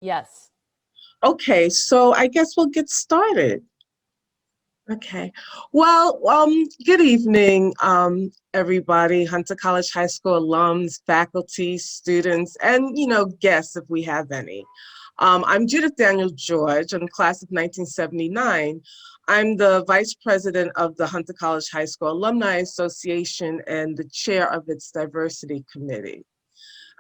Yes. Okay, so I guess we'll get started. Okay. Well, good evening, everybody, Hunter College High School alums, faculty, students, and, guests if we have any. I'm Judith Daniel George. I'm class of 1979. I'm the vice president of the Hunter College High School Alumni Association and the chair of its diversity committee.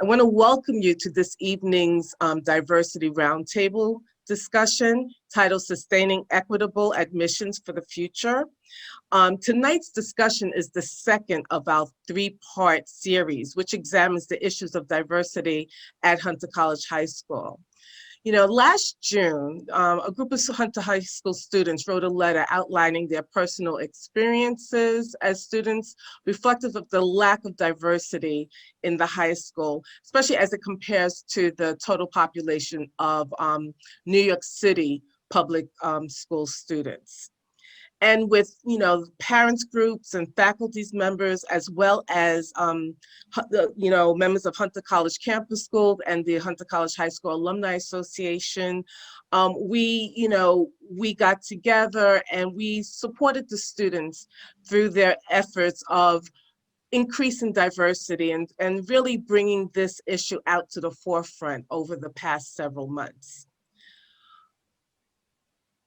I want to welcome you to this evening's Diversity Roundtable discussion titled Sustaining Equitable Admissions for the Future. Tonight's discussion is the second of our three-part series, which examines the issues of diversity at Hunter College High School. Last June, a group of Hunter High School students wrote a letter outlining their personal experiences as students, reflective of the lack of diversity in the high school, especially as it compares to the total population of New York City public school students. And with, parents groups and faculties members, as well as, members of Hunter College Campus School and the Hunter College High School Alumni Association, we got together and we supported the students through their efforts of increasing diversity and really bringing this issue out to the forefront over the past several months.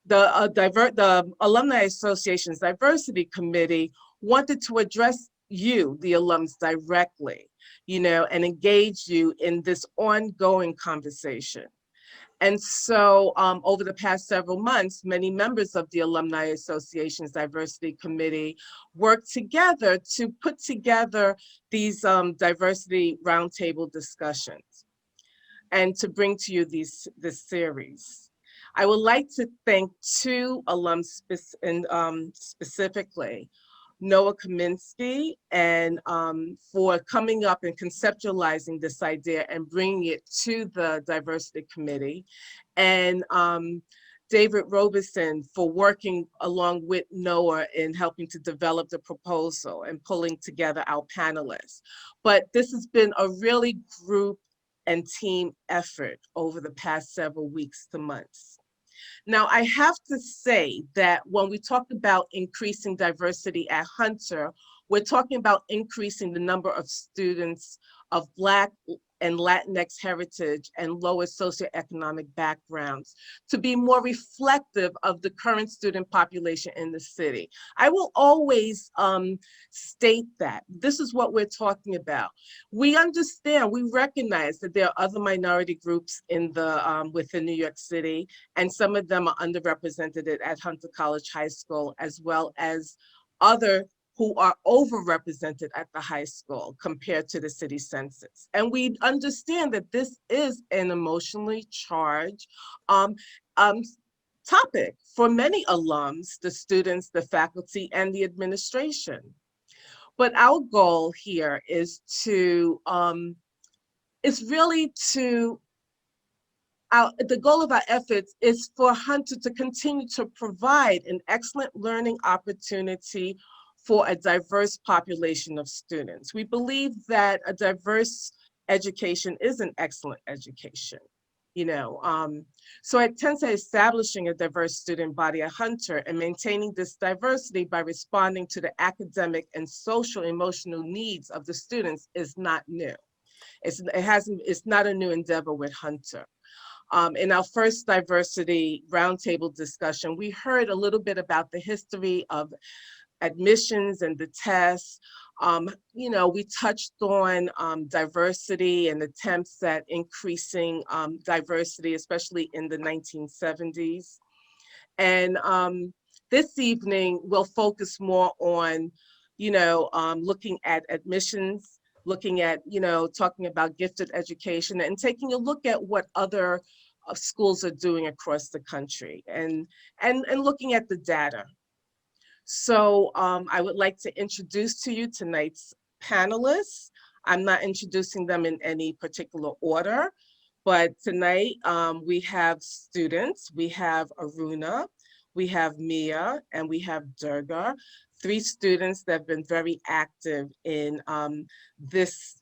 The Alumni Association's Diversity Committee wanted to address you, the alums, directly, and engage you in this ongoing conversation. And so over the past several months, many members of the Alumni Association's Diversity Committee worked together to put together these diversity roundtable discussions and to bring to you this series. I would like to thank two alums specifically, Noah Kaminsky, and for coming up and conceptualizing this idea and bringing it to the Diversity Committee, and David Robeson for working along with Noah in helping to develop the proposal and pulling together our panelists. But this has been a really group and team effort over the past several weeks to months. Now, I have to say that when we talk about increasing diversity at Hunter, we're talking about increasing the number of students of Black and Latinx heritage and lower socioeconomic backgrounds to be more reflective of the current student population in the city. I will always state that this is what we're talking about. We understand, we recognize that there are other minority groups in the within New York City, and some of them are underrepresented at Hunter College High School, as well as other who are overrepresented at the high school compared to the city census. And we understand that this is an emotionally charged topic for many alums, the students, the faculty, and the administration. But our goal here is the goal of our efforts is for Hunter to continue to provide an excellent learning opportunity for a diverse population of students. We believe that a diverse education is an excellent education. So it tends to establishing a diverse student body at Hunter and maintaining this diversity by responding to the academic and social emotional needs of the students is not new. It's not a new endeavor with Hunter. In our first diversity roundtable discussion, we heard a little bit about the history of admissions and the tests. We touched on diversity and attempts at increasing diversity, especially in the 1970s. And this evening, we'll focus more on, looking at admissions, looking at, talking about gifted education and taking a look at what other schools are doing across the country and looking at the data. So I would like to introduce to you tonight's panelists. I'm not introducing them in any particular order, but tonight we have students. We have Aruna, we have Mia, and we have Durga, three students that have been very active in this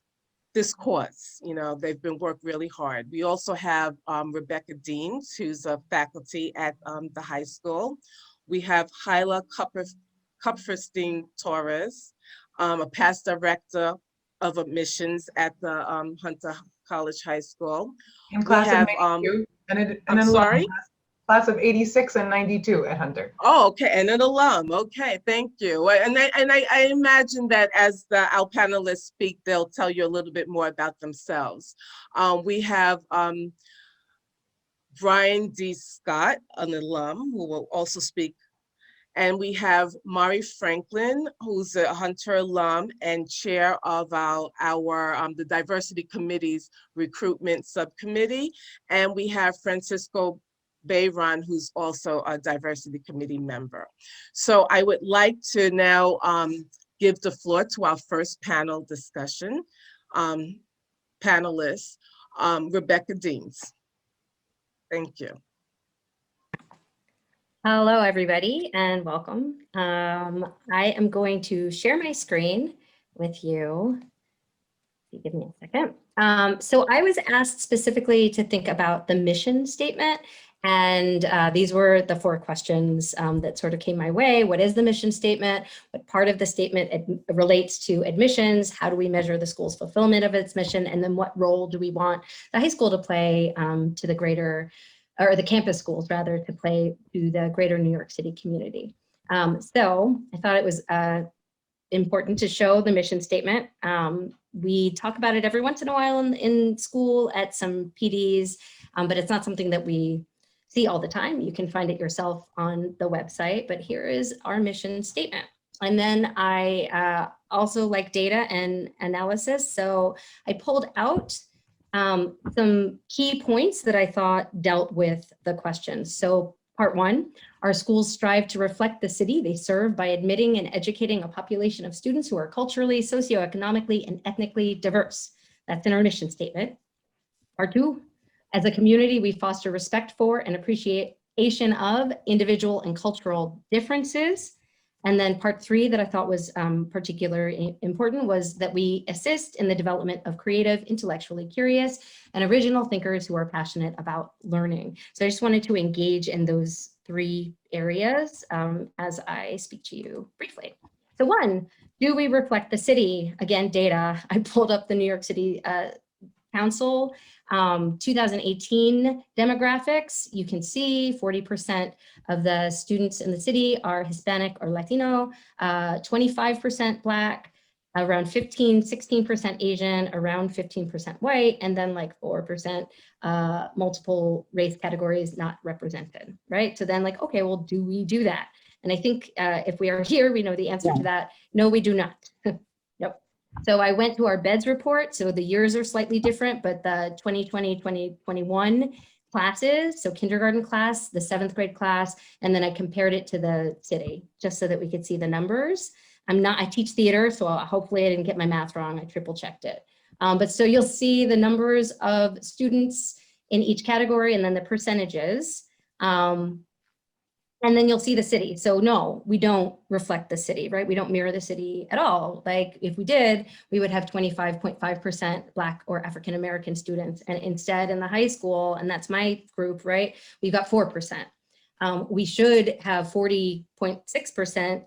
this cause. You know, they've been worked really hard. We also have Rebecca Deans, who's a faculty at the high school. We have Hyla Kupferstein Torres, a past director of admissions at the Hunter College High School. In We class of have, 92, and I'm an alum, sorry? class of 86 and 92 at Hunter. Oh, okay, and an alum. Okay, thank you. And I imagine that as our panelists speak, they'll tell you a little bit more about themselves. We have Brian D. Scott, an alum, who will also speak. And we have Mari Franklin, who's a Hunter alum and chair of the Diversity Committee's recruitment subcommittee. And we have Francisco Bayron, who's also a Diversity Committee member. So I would like to now give the floor to our first panel discussion panelist, Rebecca Deans. Thank you. Hello, everybody, and welcome. I am going to share my screen with you. Give me a second. So I was asked specifically to think about the mission statement, and these were the 4 questions that sort of came my way. What is the mission statement? What part of the statement relates to admissions? How do we measure the school's fulfillment of its mission? And then what role do we want the high school to play to the greater, or the campus schools rather, to play to the greater New York City community? So I thought it was important to show the mission statement. We talk about it every once in a while in school at some PDs, but it's not something that we see all the time. You can find it yourself on the website, but here is our mission statement. And then I also like data and analysis. So I pulled out some key points that I thought dealt with the questions. So part 1, our schools strive to reflect the city they serve by admitting and educating a population of students who are culturally, socioeconomically, and ethnically diverse. That's in our mission statement. Part 2, as a community, we foster respect for and appreciation of individual and cultural differences. And then part 3 that I thought was particularly important was that we assist in the development of creative, intellectually curious, and original thinkers who are passionate about learning. So I just wanted to engage in those 3 areas as I speak to you briefly. So 1, do we reflect the city? Again, data. I pulled up the New York City Council 2018 demographics. You can see 40% of the students in the city are Hispanic or Latino, 25% Black, around 16% Asian, around 15% white, and then like 4% multiple race categories not represented, right? So then like, okay, well, do we do that? And I think if we are here, we know the answer to that. No, we do not. Nope. So I went to our beds report. So the years are slightly different, but the 2020, 2021 classes, so kindergarten class, the 7th grade class, and then I compared it to the city just so that we could see the numbers. I teach theater, so hopefully I didn't get my math wrong. I triple checked it. But so you'll see the numbers of students in each category and then the percentages. And then you'll see the city. So no, we don't reflect the city, right? We don't mirror the city at all. Like if we did, we would have 25.5% Black or African-American students. And instead in the high school, and that's my group, right? We've got 4%. We should have 40.6%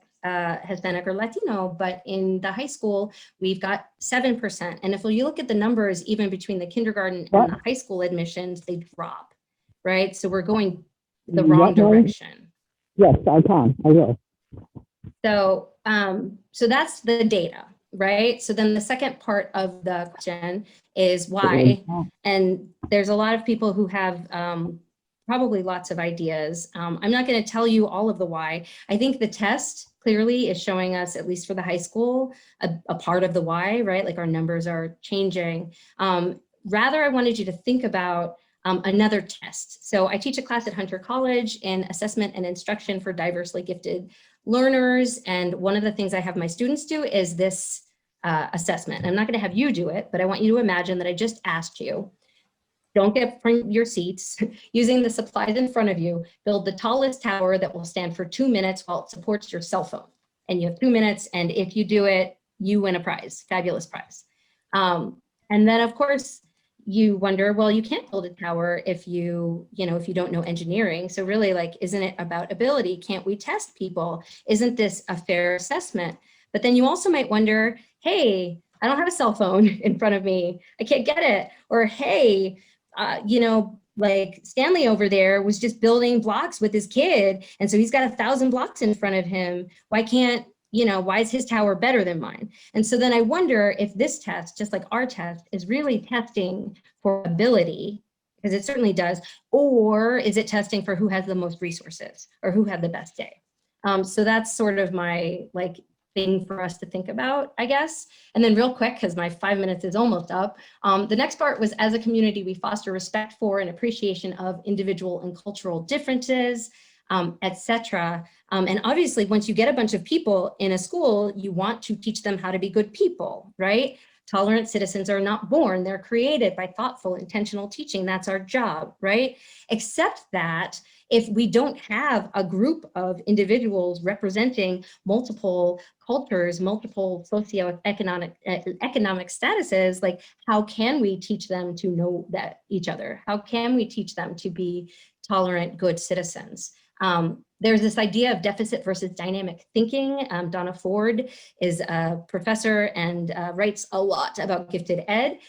Hispanic or Latino, but in the high school, we've got 7%. And if you look at the numbers, even between the kindergarten and the high school admissions, they drop, right? So we're going the wrong direction. Yes, I can. I will. So, so that's the data, right? So then the second part of the question is why, and there's a lot of people who have probably lots of ideas. I'm not going to tell you all of the why. I think the test clearly is showing us, at least for the high school, a part of the why, right? Like our numbers are changing. Rather, I wanted you to think about another test. So I teach a class at Hunter College in assessment and instruction for diversely gifted learners. And one of the things I have my students do is this assessment. I'm not going to have you do it, but I want you to imagine that I just asked you, don't get from your seats, using the supplies in front of you, build the tallest tower that will stand for 2 minutes while it supports your cell phone. And you have 2 minutes, and if you do it, you win a prize, fabulous prize. And then of course, you wonder, well, you can't build a tower if if you don't know engineering. So really, like, isn't it about ability? Can't we test people? Isn't this a fair assessment? But then you also might wonder, hey, I don't have a cell phone in front of me. I can't get it. Or, hey, like Stanley over there was just building blocks with his kid. And so he's got 1,000 blocks in front of him. Why is his tower better than mine? And so then I wonder if this test, just like our test, is really testing for ability, because it certainly does, or is it testing for who has the most resources or who had the best day? So that's sort of my thing for us to think about, I guess. And then real quick, because my 5 minutes is almost up, the next part was, as a community, we foster respect for and appreciation of individual and cultural differences, etc. And obviously, once you get a bunch of people in a school, you want to teach them how to be good people, right? Tolerant citizens are not born, they're created by thoughtful, intentional teaching. That's our job, right? Except that if we don't have a group of individuals representing multiple cultures, multiple socioeconomic economic statuses, like, how can we teach them to know that each other? How can we teach them to be tolerant, good citizens? There's this idea of deficit versus dynamic thinking. Donna Ford is a professor and writes a lot about gifted ed.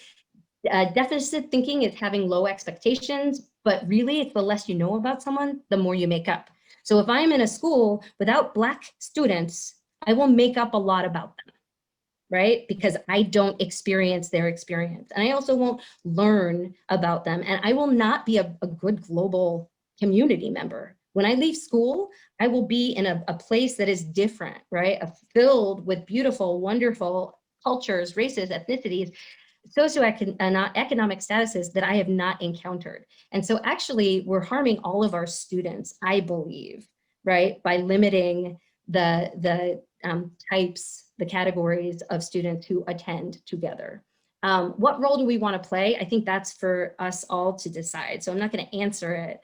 Deficit thinking is having low expectations, but really it's the less you know about someone, the more you make up. So if I'm in a school without Black students, I will make up a lot about them, right? Because I don't experience their experience. And I also won't learn about them. And I will not be a good global community member. When I leave school, I will be in a place that is different, right? Filled with beautiful, wonderful cultures, races, ethnicities, socioeconomic statuses that I have not encountered. And so actually we're harming all of our students, I believe, right? By limiting the types, the categories of students who attend together. What role do we want to play? I think that's for us all to decide. So I'm not going to answer it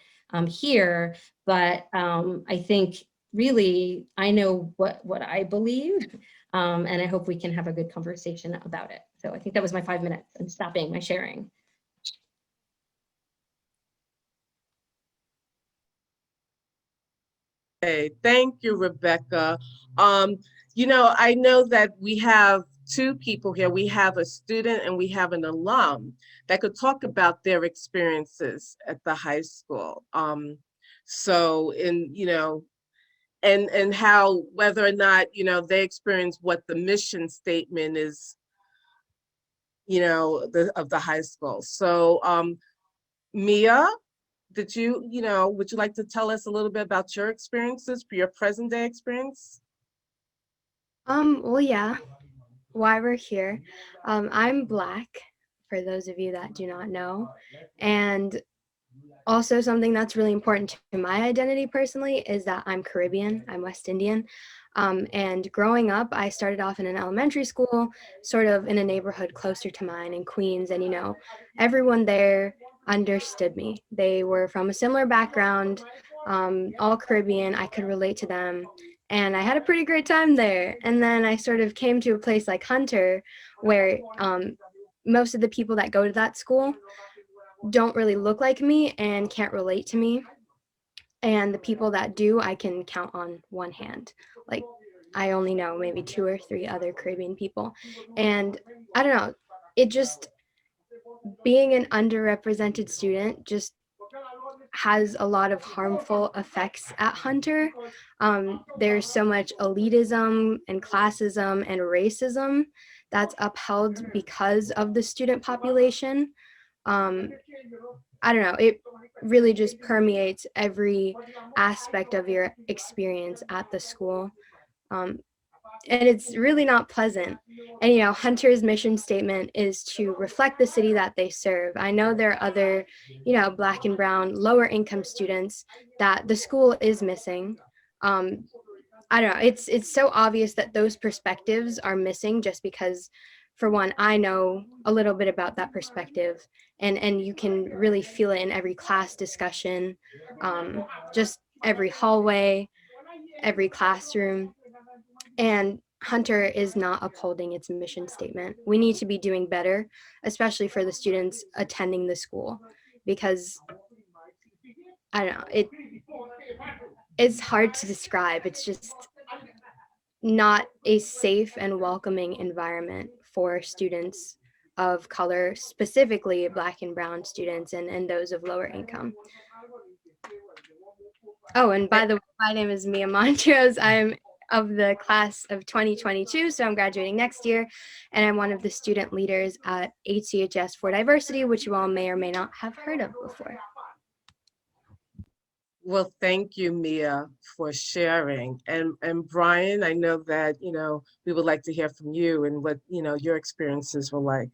here, but I think really I know what I believe, and I hope we can have a good conversation about it. So I think that was my 5 minutes. I'm stopping my sharing. Okay, thank you, Rebecca. I know that we have two people here. We have a student and we have an alum that could talk about their experiences at the high school. And how, whether or not, they experience what the mission statement is, of the high school. So Mia, would you like to tell us a little bit about your experiences, your present day experience? Well, yeah, why we're here. I'm Black, for those of you that do not know. And also something that's really important to my identity personally is that I'm Caribbean, I'm West Indian. And growing up, I started off in an elementary school, sort of in a neighborhood closer to mine in Queens. And, everyone there understood me. They were from a similar background, all Caribbean. I could relate to them. And I had a pretty great time there. And then I sort of came to a place like Hunter, where most of the people that go to that school don't really look like me and can't relate to me. And the people that do, I can count on one hand. Like, I only know maybe 2 or 3 other Caribbean people. And I don't know, it just, being an underrepresented student just has a lot of harmful effects at Hunter. There's so much elitism and classism and racism that's upheld because of the student population. I don't know, it really just permeates every aspect of your experience at the school. And it's really not pleasant. And, Hunter's mission statement is to reflect the city that they serve. I know there are other, Black and brown, lower income students that the school is missing. I don't know, it's so obvious that those perspectives are missing just because, for one, I know a little bit about that perspective, and you can really feel it in every class discussion, just every hallway, every classroom. And Hunter is not upholding its mission statement. We need to be doing better, especially for the students attending the school, because I don't know, it's hard to describe. It's just not a safe and welcoming environment for students of color, specifically Black and brown students and those of lower income. Oh, and by the way, my name is Mia Montrose. I'm of the class of 2022, so I'm graduating next year, and I'm one of the student leaders at HCHS for Diversity, which you all may or may not have heard of before. Well, thank you, Mia, for sharing. And Brian, I know that, we would like to hear from you and what, your experiences were like.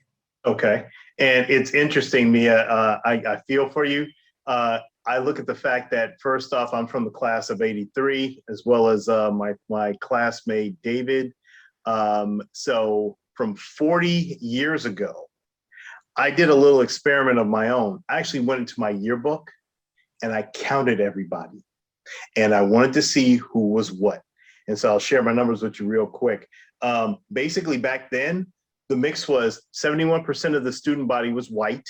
Okay. And it's interesting, Mia, I feel for you. I look at the fact that first off, I'm from the class of 83, as well as my classmate, David. So from 40 years ago, I did a little experiment of my own. I actually went into my yearbook and I counted everybody. And I wanted to see who was what. And so I'll share my numbers with you real quick. Basically back then, the mix was 71% of the student body was white,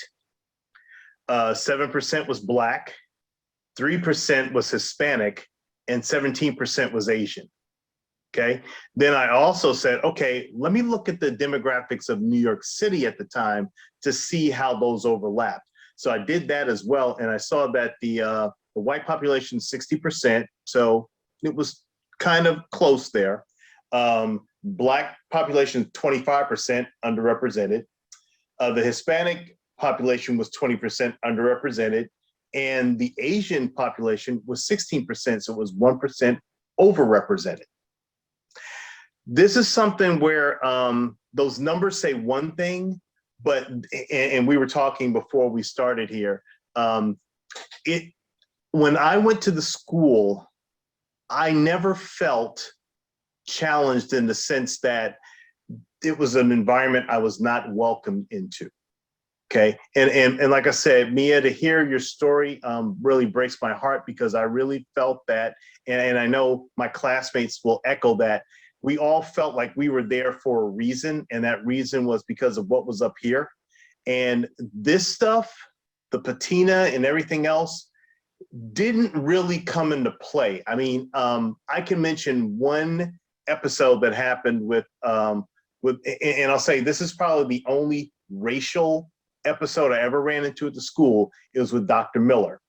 7% was Black, 3% was Hispanic, and 17% was Asian. Okay. Then I also said, okay, let me look at the demographics of New York City at the time to see how those overlapped. So I did that as well. And I saw that the white population, 60%. So it was kind of close there. Black population, 25% underrepresented. The Hispanic population was 20% underrepresented. And the Asian population was 16%, so it was 1% overrepresented. This is something where those numbers say one thing, but, and we were talking before we started here, when I went to the school, I never felt challenged in the sense that it was an environment I was not welcomed into. Okay, and like I said, Mia, to hear your story really breaks my heart, because I really felt that, and I know my classmates will echo that. We all felt like we were there for a reason, and that reason was because of what was up here. And this stuff, the patina and everything else, didn't really come into play. I mean, I can mention one episode that happened with, and I'll say this is probably the only racial episode I ever ran into at the school. It was with Dr. Miller.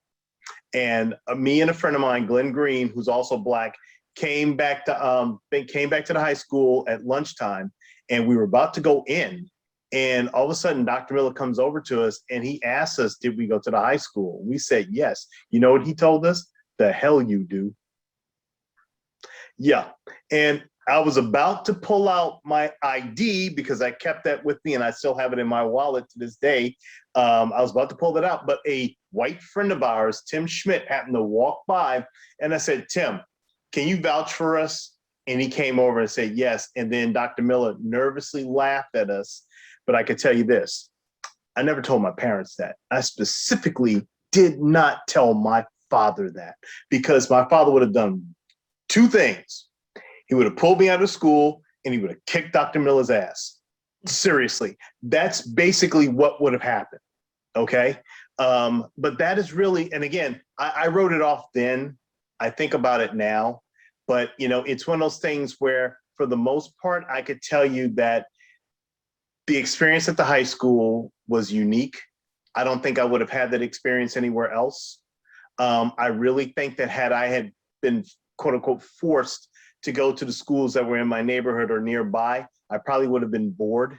And me and a friend of mine, Glenn Green, who's also Black, came back to the high school at lunchtime, and we were about to go in. And all of a sudden, Dr. Miller comes over to us and he asked us, did we go to the high school? We said, yes. You know what he told us? The hell you do. Yeah. And I was about to pull out my ID because I kept that with me and I still have it in my wallet to this day. I was about to pull that out, but a white friend of ours, Tim Schmidt, happened to walk by, and I said, Tim, can you vouch for us? And he came over and said, yes. And then Dr. Miller nervously laughed at us. But I could tell you this, I never told my parents that. I specifically did not tell my father that, because my father would have done two things. He would have pulled me out of school and he would have kicked Dr. Miller's ass. Seriously, that's basically what would have happened, okay? But that is really, and again, I wrote it off then. I think about it now, but it's one of those things where for the most part, I could tell you that the experience at the high school was unique. I don't think I would have had that experience anywhere else. I really think that had I had been quote unquote forced to go to the schools that were in my neighborhood or nearby, I probably would have been bored,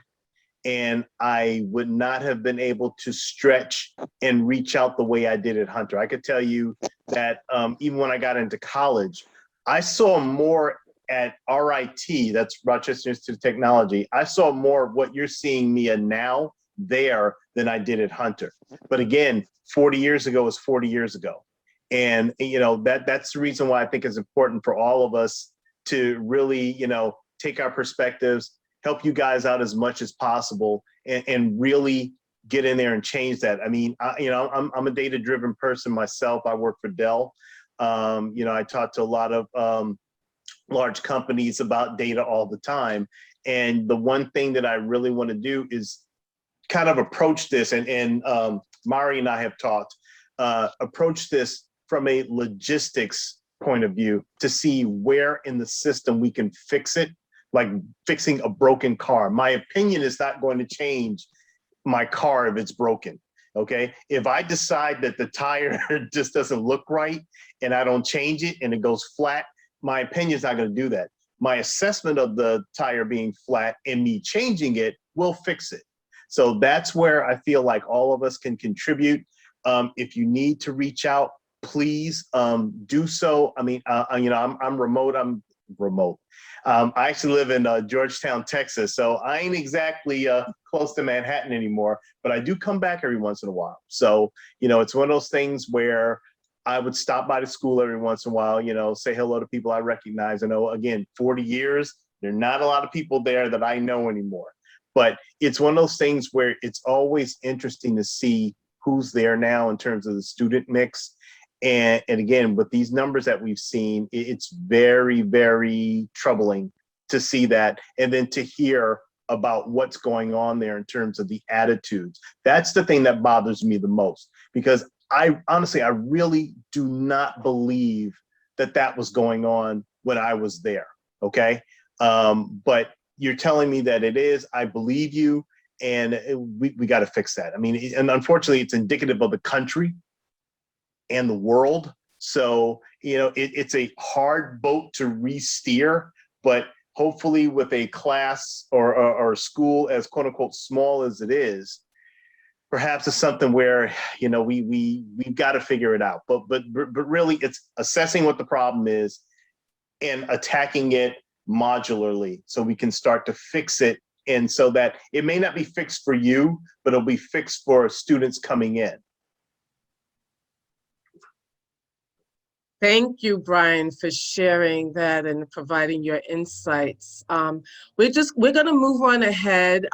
and I would not have been able to stretch and reach out the way I did at Hunter. I could tell you that even when I got into college, I saw more at RIT, that's Rochester Institute of Technology. I saw more of what you're seeing, Mia, now there than I did at Hunter. But again, 40 years ago is 40 years ago. And that's the reason why I think it's important for all of us to really, take our perspectives, help you guys out as much as possible, and really get in there and change that. I mean, I'm a data-driven person myself. I work for Dell. I talk to a lot of large companies about data all the time. And the one thing that I really want to do is kind of approach this, and Mari and I have talked, approach this from a logistics point of view to see where in the system we can fix it, like fixing a broken car. My opinion is not going to change my car if it's broken. Okay, if I decide that the tire just doesn't look right and I don't change it and it goes flat, my opinion is not going to do that. My assessment of the tire being flat and me changing it will fix it. So that's where I feel like all of us can contribute. If you need to reach out, please do so. I mean, you know, I'm remote. I actually live in Georgetown, Texas, so I ain't exactly close to Manhattan anymore, but I do come back every once in a while. So, you know, it's one of those things where I would stop by the school every once in a while, you know, say hello to people I recognize. I know, again, 40 years, there are not a lot of people there that I know anymore. But it's one of those things where it's always interesting to see who's there now in terms of the student mix. And again, with these numbers that we've seen, it's very, very troubling to see that. And then to hear about what's going on there in terms of the attitudes. That's the thing that bothers me the most, because I honestly, I really do not believe that that was going on when I was there, okay? But you're telling me that it is, I believe you, and we got to fix that. I mean, and unfortunately, it's indicative of the country and the world. So, you know, it's a hard boat to re-steer, but hopefully with a class or school as quote unquote small as it is, perhaps it's something where, you know, we've got to figure it out. But really it's assessing what the problem is and attacking it modularly so we can start to fix it. And so that it may not be fixed for you, but it'll be fixed for students coming in. Thank you, Brian, for sharing that and providing your insights. We're going to move on ahead.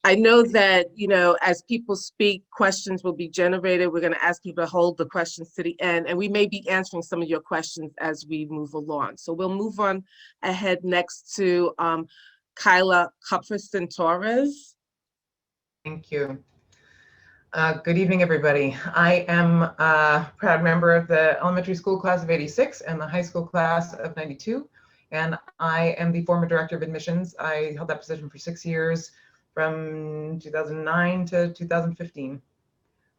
I know that, you know, as people speak, questions will be generated. We're going to ask people to hold the questions to the end, and we may be answering some of your questions as we move along. So we'll move on ahead next to Kyla Cupferson-Torres. Thank you. Good evening, everybody. I am a proud member of the elementary school class of '86 and the high school class of '92, and I am the former director of admissions. I held that position for 6 years, from 2009 to 2015.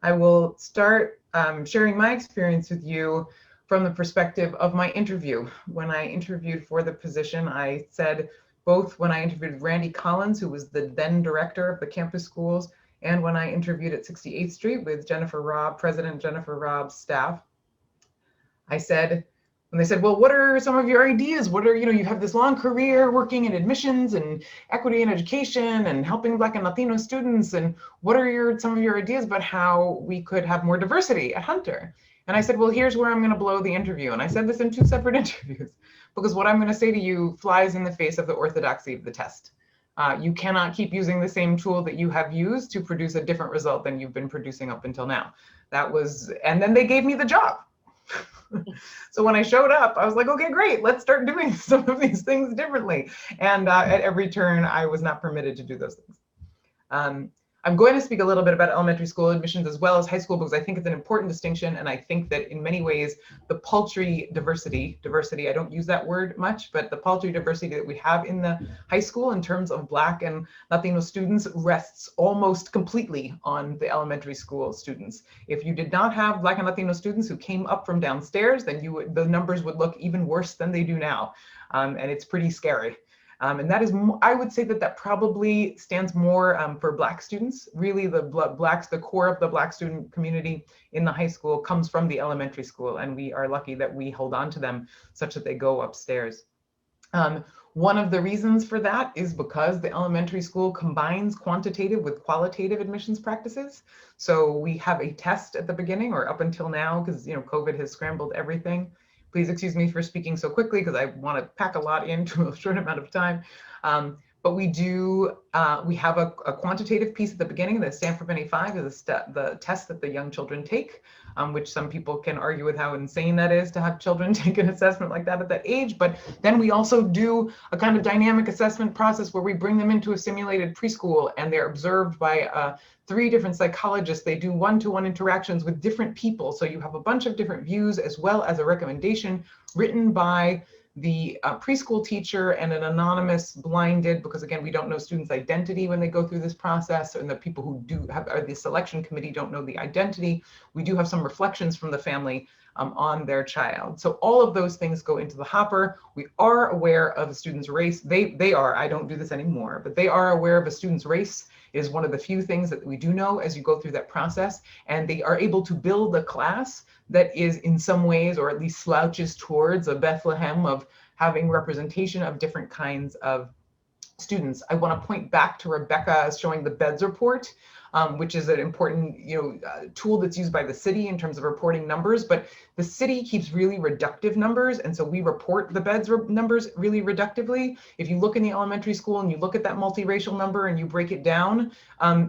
I will start sharing my experience with you from the perspective of my interview. When I interviewed for the position, I said, both when I interviewed Randy Collins, who was the then director of the campus schools, and when I interviewed at 68th Street with Jennifer Robb, President Jennifer Robb's staff, I said, when they said, well, what are some of your ideas? What are, you know, you have this long career working in admissions and equity in education and helping Black and Latino students. And what are some of your ideas about how we could have more diversity at Hunter? And I said, well, here's where I'm going to blow the interview. And I said this in 2 separate interviews, because what I'm going to say to you flies in the face of the orthodoxy of the test. You cannot keep using the same tool that you have used to produce a different result than you've been producing up until now. And then they gave me the job. So when I showed up, I was like, okay, great, let's start doing some of these things differently. And at every turn, I was not permitted to do those things. I'm going to speak a little bit about elementary school admissions as well as high school, because I think it's an important distinction. And I think that in many ways, the paltry diversity, I don't use that word much, but the paltry diversity that we have in the high school in terms of Black and Latino students rests almost completely on the elementary school students. If you did not have Black and Latino students who came up from downstairs, then the numbers would look even worse than they do now. And it's pretty scary. And that is, I would say that probably stands more for Black students. Really, the core of the Black student community in the high school comes from the elementary school, and we are lucky that we hold on to them such that they go upstairs. One of the reasons for that is because the elementary school combines quantitative with qualitative admissions practices. So we have a test at the beginning, or up until now, because COVID has scrambled everything. Please excuse me for speaking so quickly because I want to pack a lot into a short amount of time. but we do, we have a quantitative piece at the beginning. The Stanford 25 is the test that the young children take, which some people can argue with how insane that is to have children take an assessment like that at that age. But then we also do a kind of dynamic assessment process where we bring them into a simulated preschool, and they're observed by 3 different psychologists. They do one-to-one interactions with different people. So you have a bunch of different views, as well as a recommendation written by the preschool teacher and an anonymous blinded, because again, we don't know students' identity when they go through this process, and the people who do have, or the selection committee don't know the identity. We do have some reflections from the family on their child. So all of those things go into the hopper. We are aware of a student's race. They are, I don't do this anymore, but they are aware of a student's race. Is one of the few things that we do know as you go through that process, and they are able to build a class that is in some ways, or at least slouches towards a Bethlehem of having representation of different kinds of students. I want to point back to Rebecca showing the BEDS report, which is an important tool that's used by the city in terms of reporting numbers, but the city keeps really reductive numbers, and so we report the BEDS numbers really reductively. If you look in the elementary school and you look at that multiracial number and you break it down,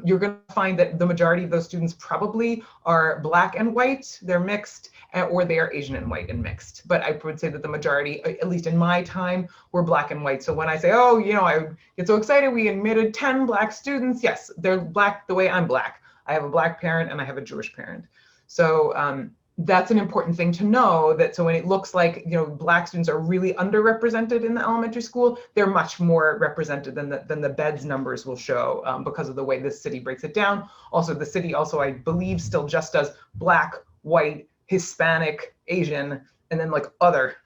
you're going to find that the majority of those students probably are Black and white, they're mixed, or they are Asian and white and mixed. But I would say that the majority, at least in my time, were Black and white. So when I say, oh, I get so excited, we admitted 10 Black students, yes, they're Black the way I'm Black. I have a Black parent and I have a Jewish parent. So that's an important thing to know, that so when it looks like Black students are really underrepresented in the elementary school, they're much more represented than the BEDS numbers will show, because of the way this city breaks it down. Also, the city also, I believe, still just does Black, white, Hispanic, Asian, and then like other.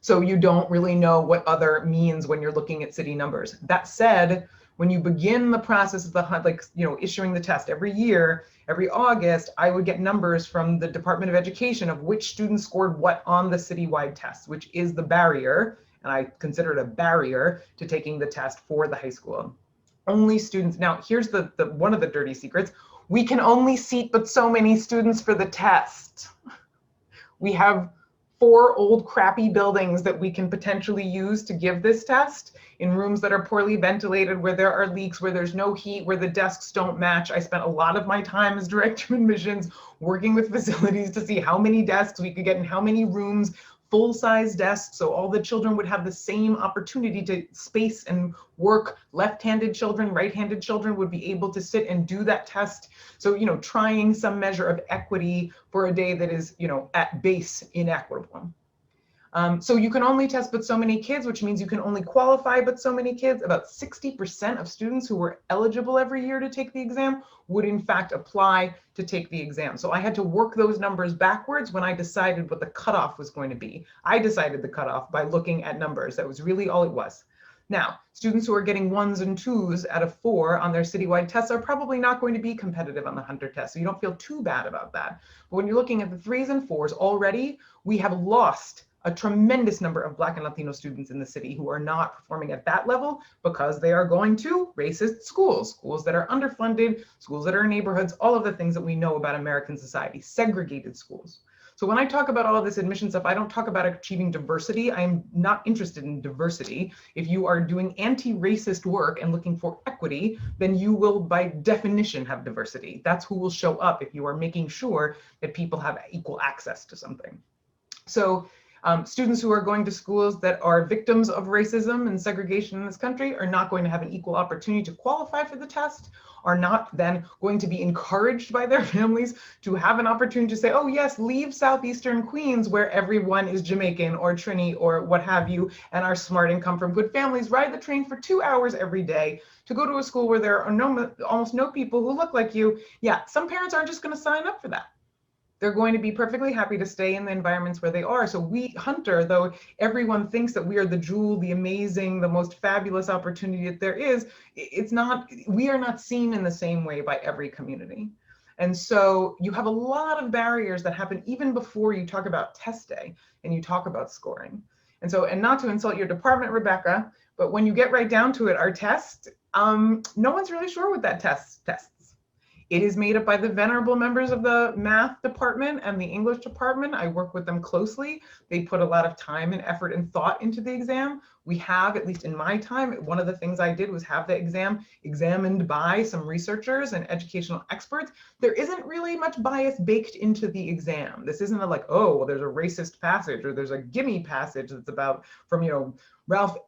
So you don't really know what other means when you're looking at city numbers. That said, when you begin the process of issuing the test every year, every August, I would get numbers from the Department of Education of which students scored what on the citywide test, which is the barrier, and I consider it a barrier to taking the test for the high school. Only students, now here's the one of the dirty secrets, we can only seat but so many students for the test. We have 4 old crappy buildings that we can potentially use to give this test in rooms that are poorly ventilated, where there are leaks, where there's no heat, where the desks don't match. I spent a lot of my time as director of admissions working with facilities to see how many desks we could get in how many rooms, full-size desks, so all the children would have the same opportunity to space and work. Left-handed children, right-handed children would be able to sit and do that test. So, trying some measure of equity for a day that is, at base inequitable. So you can only test but so many kids, which means you can only qualify but so many kids. About 60% of students who were eligible every year to take the exam would in fact apply to take the exam. So I had to work those numbers backwards when I decided what the cutoff was going to be. I decided the cutoff by looking at numbers. That was really all it was. Now, students who are getting 1s and 2s out of 4 on their citywide tests are probably not going to be competitive on the Hunter test, so you don't feel too bad about that. But when you're looking at the 3s and 4s, already we have lost a tremendous number of Black and Latino students in the city who are not performing at that level because they are going to racist schools, schools that are underfunded, schools that are in neighborhoods, all of the things that we know about American society, segregated schools. So when I talk about all of this admission stuff, I don't talk about achieving diversity. I'm not interested in diversity. If you are doing anti-racist work and looking for equity, then you will by definition have diversity. That's who will show up if you are making sure that people have equal access to something. So students who are going to schools that are victims of racism and segregation in this country are not going to have an equal opportunity to qualify for the test, are not then going to be encouraged by their families to have an opportunity to say, oh yes, leave Southeastern Queens where everyone is Jamaican or Trini or what have you, and are smart and come from good families, ride the train for 2 hours every day to go to a school where there are almost no people who look like you. Yeah, some parents aren't just going to sign up for that. They're going to be perfectly happy to stay in the environments where they are. So we, Hunter, though everyone thinks that we are the jewel, the amazing, the most fabulous opportunity that there is, it's not, we are not seen in the same way by every community. And so you have a lot of barriers that happen even before you talk about test day and you talk about scoring. And so, and not to insult your department, Rebecca, but when you get right down to it, our test, no one's really sure what that test tests. It is made up by the venerable members of the math department and the English department. I work with them closely. They put a lot of time and effort and thought into the exam. We have, at least in my time, one of the things I did was have the exam examined by some researchers and educational experts. There isn't really much bias baked into the exam. This isn't a like, oh, well, there's a racist passage or there's a gimme passage that's about from, you know, Ralph,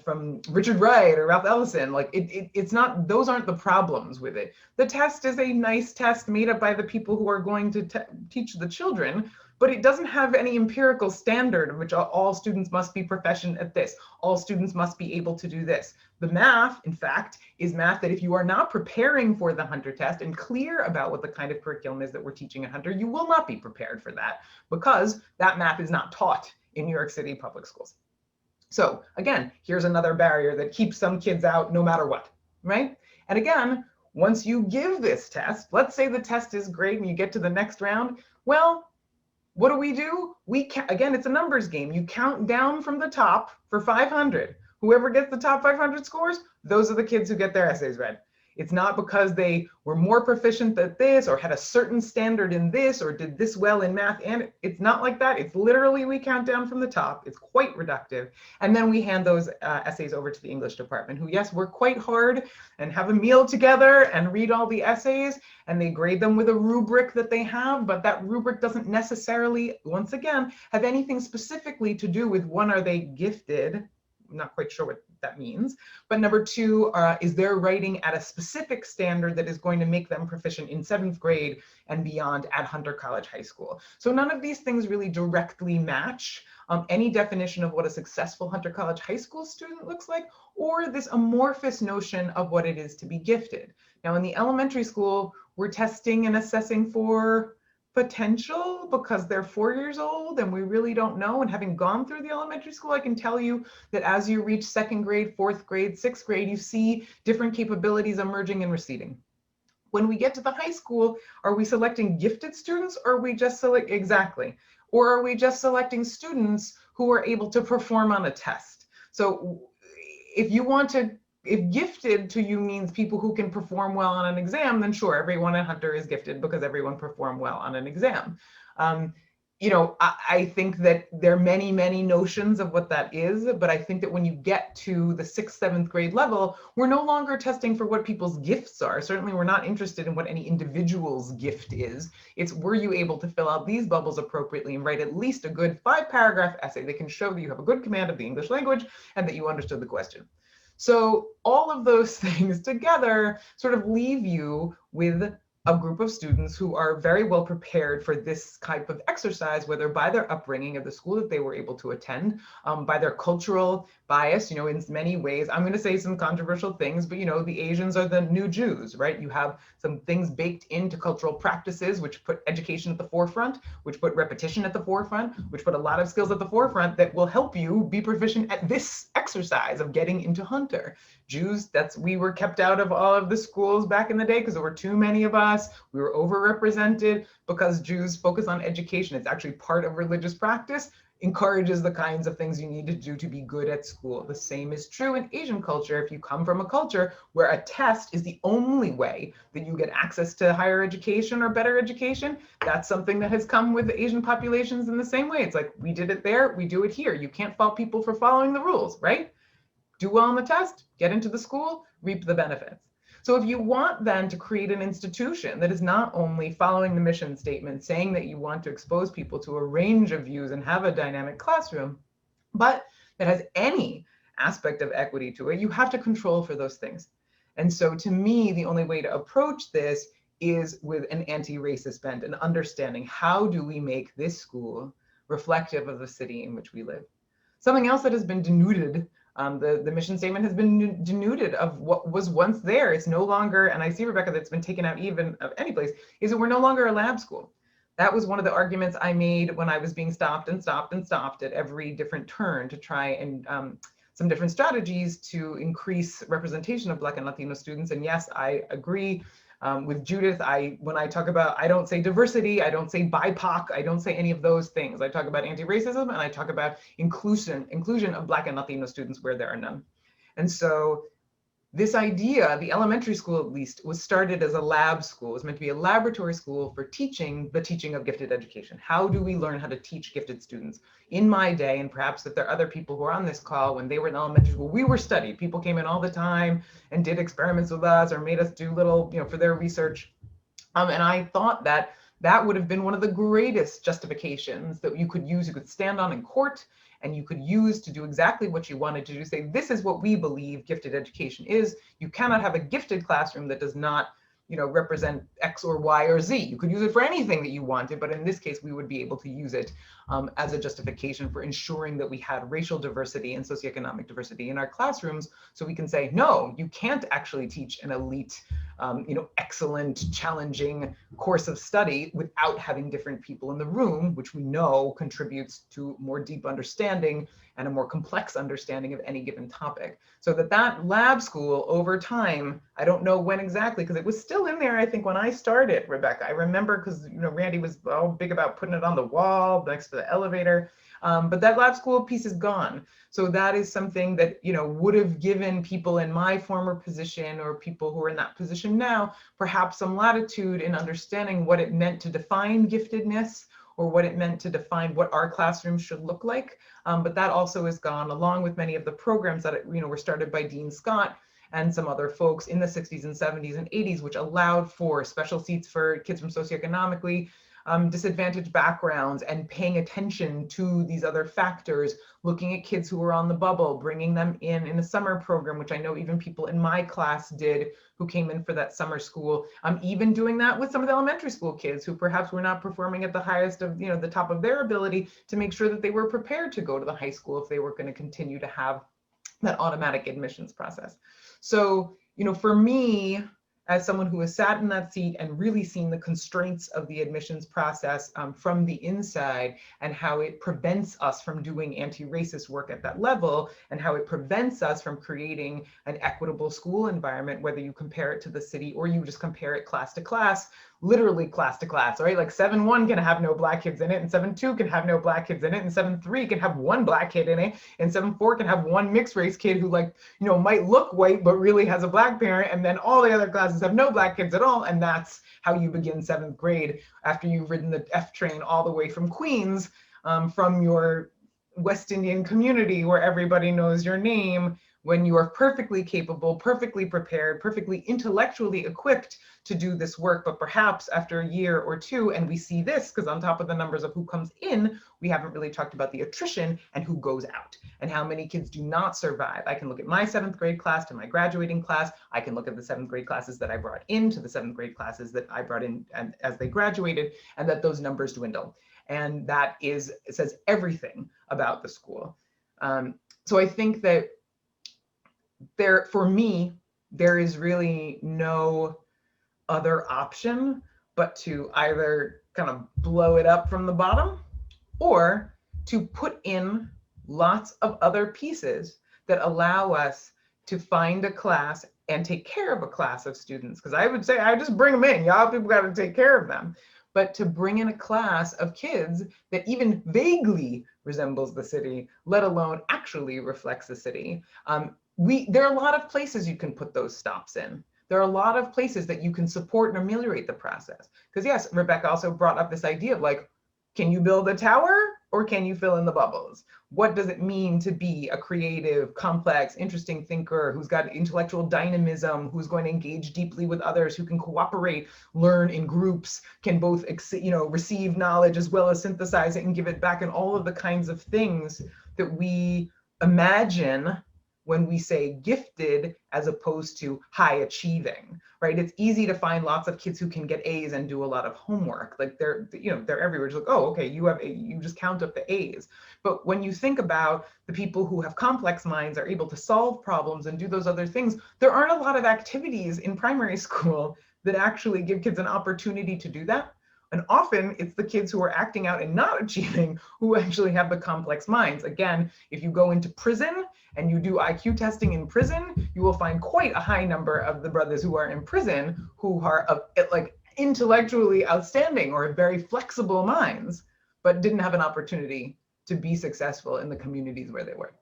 from Richard Wright or Ralph Ellison. Like it's not, those aren't the problems with it. The test is a nice test made up by the people who are going to teach the children, but it doesn't have any empirical standard in which all students must be proficient at this. All students must be able to do this. The math, in fact, is math that if you are not preparing for the Hunter test and clear about what the kind of curriculum is that we're teaching at Hunter, you will not be prepared for that because that math is not taught in New York City public schools. So again, here's another barrier that keeps some kids out no matter what, right? And again, once you give this test, let's say the test is great and you get to the next round, well, what do? Again, it's a numbers game. You count down from the top for 500. Whoever gets the top 500 scores, those are the kids who get their essays read. It's not because they were more proficient at this or had a certain standard in this or did this well in math. And it's not like that. It's literally we count down from the top. It's quite reductive. And then we hand those essays over to the English department who, yes, work quite hard and have a meal together and read all the essays and they grade them with a rubric that they have. But that rubric doesn't necessarily, once again, have anything specifically to do with one, are they gifted? I'm not quite sure what that means. But number two, is their writing at a specific standard that is going to make them proficient in 7th grade and beyond at Hunter College High School. So none of these things really directly match any definition of what a successful Hunter College High School student looks like, or this amorphous notion of what it is to be gifted. Now in the elementary school, we're testing and assessing for potential because they're 4 years old and we really don't know. And having gone through the elementary school, I can tell you that as you reach 2nd grade, 4th grade, 6th grade, you see different capabilities emerging and receding. When we get to the high school, are we selecting gifted students or are we just exactly? Or are we just selecting students who are able to perform on a test? So if you want to, if gifted to you means people who can perform well on an exam, then sure, everyone at Hunter is gifted because everyone performed well on an exam. You know, I think that there are many, many notions of what that is, but I think that when you get to the 6th, 7th grade level, we're no longer testing for what people's gifts are. Certainly, we're not interested in what any individual's gift is. It's, were you able to fill out these bubbles appropriately and write at least a good 5-paragraph essay that can show that you have a good command of the English language and that you understood the question. So all of those things together sort of leave you with a group of students who are very well prepared for this type of exercise, whether by their upbringing at the school that they were able to attend, by their cultural bias, you know, in many ways. I'm going to say some controversial things, but, you know, the Asians are the new Jews, right? You have some things baked into cultural practices, which put education at the forefront, which put repetition at the forefront, which put a lot of skills at the forefront that will help you be proficient at this exercise of getting into Hunter. Jews, we were kept out of all of the schools back in the day because there were too many of us. We were overrepresented because Jews focus on education. It's actually part of religious practice, encourages the kinds of things you need to do to be good at school. The same is true in Asian culture. If you come from a culture where a test is the only way that you get access to higher education or better education, that's something that has come with the Asian populations in the same way. It's like, we did it there, we do it here. You can't fault people for following the rules, right? Do well on the test, get into the school, reap the benefits. So if you want then to create an institution that is not only following the mission statement, saying that you want to expose people to a range of views and have a dynamic classroom, but that has any aspect of equity to it, you have to control for those things. And so to me, the only way to approach this is with an anti-racist bent and understanding how do we make this school reflective of the city in which we live. Something else that has been denuded, the mission statement has been denuded of what was once there. It's no longer, and I see, Rebecca, that's been taken out even of any place, is that we're no longer a lab school. That was one of the arguments I made when I was being stopped at every different turn to try and some different strategies to increase representation of Black and Latino students. And yes, I agree with Judith. When I talk about, I don't say diversity, I don't say BIPOC, I don't say any of those things. I talk about anti-racism and I talk about inclusion of Black and Latino students where there are none. And so this idea, the elementary school at least, was started as a lab school. It was meant to be a laboratory school for teaching the teaching of gifted education. How do we learn how to teach gifted students? In my day, and perhaps if there are other people who are on this call, when they were in elementary school, we were studied. People came in all the time and did experiments with us or made us do little, for their research. And I thought that that would have been one of the greatest justifications that you could use, you could stand on in court, and you could use to do exactly what you wanted to do. Say, this is what we believe gifted education is. You cannot have a gifted classroom that does not, represent X or Y or Z. You could use it for anything that you wanted, but in this case, we would be able to use it as a justification for ensuring that we had racial diversity and socioeconomic diversity in our classrooms. So we can say, no, you can't actually teach an elite, excellent, challenging course of study without having different people in the room, which we know contributes to more deep understanding and a more complex understanding of any given topic. So that lab school over time, I don't know when exactly, because it was still in there, I think, when I started, Rebecca. I remember because, Randy was all big about putting it on the wall next to the elevator. But that lab school piece is gone. So that is something that, would have given people in my former position or people who are in that position now, perhaps some latitude in understanding what it meant to define giftedness or what it meant to define what our classrooms should look like. But that also is gone, along with many of the programs that, were started by Dean Scott and some other folks in the 60s and 70s and 80s, which allowed for special seats for kids from socioeconomically disadvantaged backgrounds and paying attention to these other factors, looking at kids who were on the bubble, bringing them in a summer program, which I know even people in my class did who came in for that summer school. Even doing that with some of the elementary school kids who perhaps were not performing at the highest of, the top of their ability, to make sure that they were prepared to go to the high school if they were going to continue to have that automatic admissions process. So, for me, as someone who has sat in that seat and really seen the constraints of the admissions process from the inside, and how it prevents us from doing anti-racist work at that level, and how it prevents us from creating an equitable school environment, whether you compare it to the city or you just compare it class to class, literally class to class, right? Like 7-1 can have no Black kids in it, and 7-2 can have no Black kids in it, and 7-3 can have one Black kid in it, and 7-4 can have one mixed race kid who, like, might look white but really has a Black parent, and then all the other classes have no Black kids at all. And that's how you begin 7th grade after you've ridden the F train all the way from Queens, from your West Indian community where everybody knows your name, when you are perfectly capable, perfectly prepared, perfectly intellectually equipped to do this work. But perhaps after a year or two, and we see this because on top of the numbers of who comes in, we haven't really talked about the attrition and who goes out and how many kids do not survive. I can look at my 7th grade class to my graduating class. I can look at the 7th grade classes that I brought into the 7th grade classes that I brought in and as they graduated, and that those numbers dwindle. And that it says everything about the school. So I think that for me, there is really no other option but to either kind of blow it up from the bottom, or to put in lots of other pieces that allow us to find a class and take care of a class of students. Because I would say, I just bring them in, y'all people got to take care of them. But to bring in a class of kids that even vaguely resembles the city, let alone actually reflects the city. There are a lot of places you can put those stops in. There are a lot of places that you can support and ameliorate the process. Because yes, Rebecca also brought up this idea of, like, can you build a tower or can you fill in the bubbles? What does it mean to be a creative, complex, interesting thinker who's got intellectual dynamism, who's going to engage deeply with others, who can cooperate, learn in groups, can both receive knowledge as well as synthesize it and give it back, and all of the kinds of things that we imagine when we say gifted as opposed to high achieving, right? It's easy to find lots of kids who can get A's and do a lot of homework. Like they're everywhere. Just like, oh, okay, you just count up the A's. But when you think about the people who have complex minds, are able to solve problems and do those other things, there aren't a lot of activities in primary school that actually give kids an opportunity to do that. And often it's the kids who are acting out and not achieving who actually have the complex minds. Again, if you go into prison and you do IQ testing in prison, you will find quite a high number of the brothers who are in prison who are like intellectually outstanding or very flexible minds, but didn't have an opportunity to be successful in the communities where they were.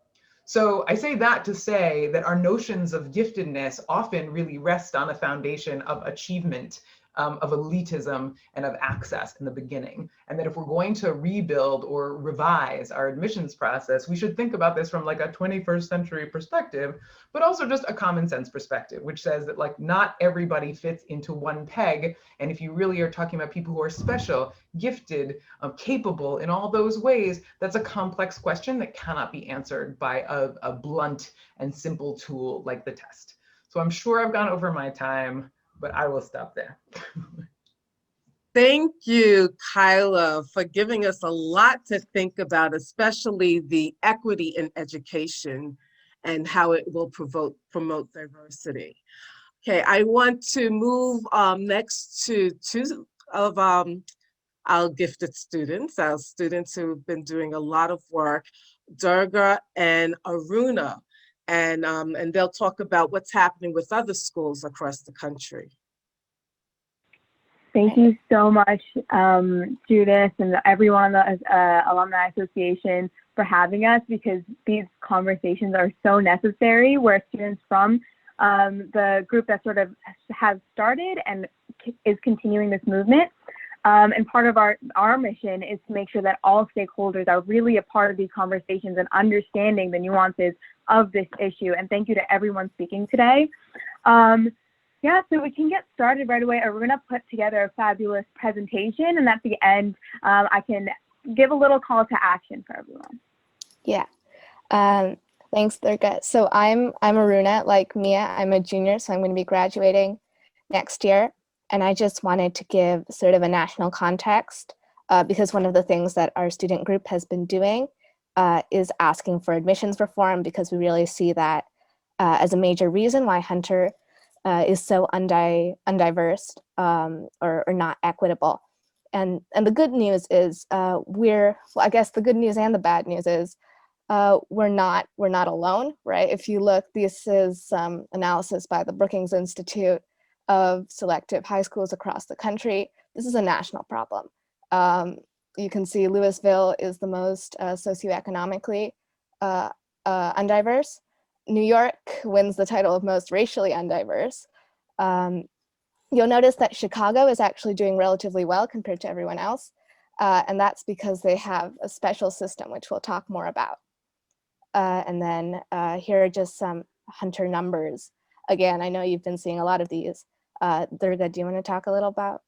So I say that to say that our notions of giftedness often really rest on a foundation of achievement, of elitism, and of access in the beginning. And that if we're going to rebuild or revise our admissions process, we should think about this from like a 21st century perspective, but also just a common sense perspective, which says that like not everybody fits into one peg. And if you really are talking about people who are special, gifted, capable in all those ways, that's a complex question that cannot be answered by a blunt and simple tool like the test. So I'm sure I've gone over my time, but I will stop there. Thank you, Kyla, for giving us a lot to think about, especially the equity in education and how it will promote diversity. Okay, I want to move next to two of our gifted students, our students who've been doing a lot of work, Durga and Aruna, and they'll talk about what's happening with other schools across the country. Thank you so much, Judith, and everyone on the Alumni Association for having us, because these conversations are so necessary. We're students from the group that sort of has started and is continuing this movement. And part of our mission is to make sure that all stakeholders are really a part of these conversations and understanding the nuances of this issue. And thank you to everyone speaking today. Yeah, so we can get started right away. We're gonna put together a fabulous presentation, and at the end, I can give a little call to action for everyone. Yeah, thanks, Durga. So I'm Aruna, like Mia. I'm a junior, so I'm going to be graduating next year. And I just wanted to give sort of a national context because one of the things that our student group has been doing is asking for admissions reform, because we really see that as a major reason why Hunter is so undiverse or not equitable. And the good news is I guess the good news and the bad news is we're not alone, right? If you look, this is some analysis by the Brookings Institute of selective high schools across the country. This is a national problem. You can see Louisville is the most socioeconomically undiverse. New York wins the title of most racially undiverse. You'll notice that Chicago is actually doing relatively well compared to everyone else. And that's because they have a special system, which we'll talk more about. And then here are just some Hunter numbers. Again, I know you've been seeing a lot of these. Durga, do you want to talk a little about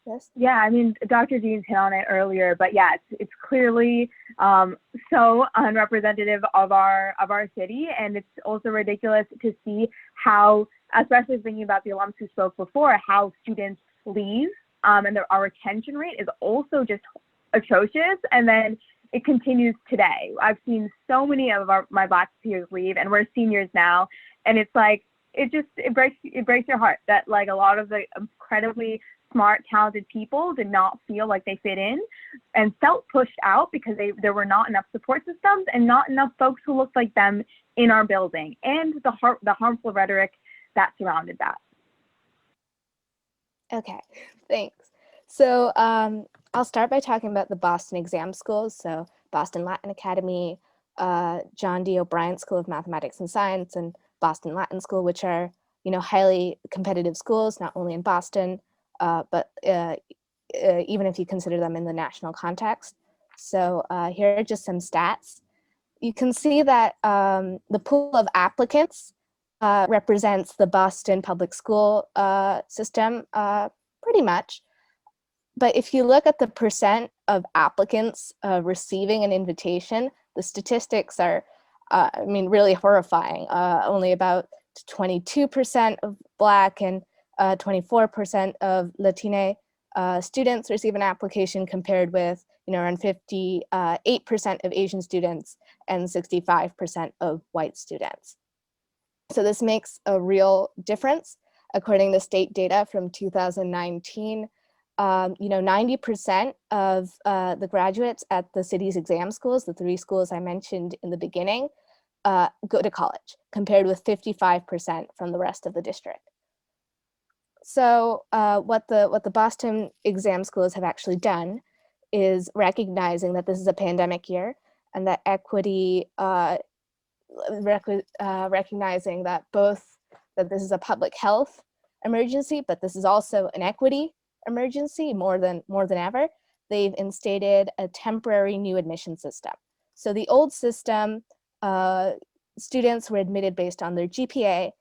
this? Yeah, I mean, Dr. Dean's hit on it earlier, but yeah, it's clearly so unrepresentative of our city, and it's also ridiculous to see how, especially thinking about the alums who spoke before, how students leave, and our retention rate is also just atrocious, and then it continues today. I've seen so many of my Black peers leave, and we're seniors now, and it's like, it breaks your heart that like a lot of the incredibly smart, talented people did not feel like they fit in and felt pushed out because there were not enough support systems and not enough folks who looked like them in our building, and the harmful rhetoric that surrounded that. Okay, thanks. So I'll start by talking about the Boston exam schools. So Boston Latin Academy, John D. O'Brien School of Mathematics and Science, and Boston Latin School, which are, highly competitive schools, not only in Boston, but even if you consider them in the national context. So here are just some stats. You can see that the pool of applicants represents the Boston public school system pretty much. But if you look at the percent of applicants receiving an invitation, the statistics are, really horrifying. Only about 22% of Black and 24% of Latine students receive an application, compared with around 58% of Asian students and 65% of white students. So this makes a real difference. According to state data from 2019, 90% of the graduates at the city's exam schools, the 3 schools I mentioned in the beginning, go to college, compared with 55% from the rest of the district. So what the Boston exam schools have actually done is recognizing that this is a pandemic year, and that equity, recognizing that that this is a public health emergency, but this is also an equity emergency more than ever. They've instated a temporary new admission system. So the old system, students were admitted based on their GPA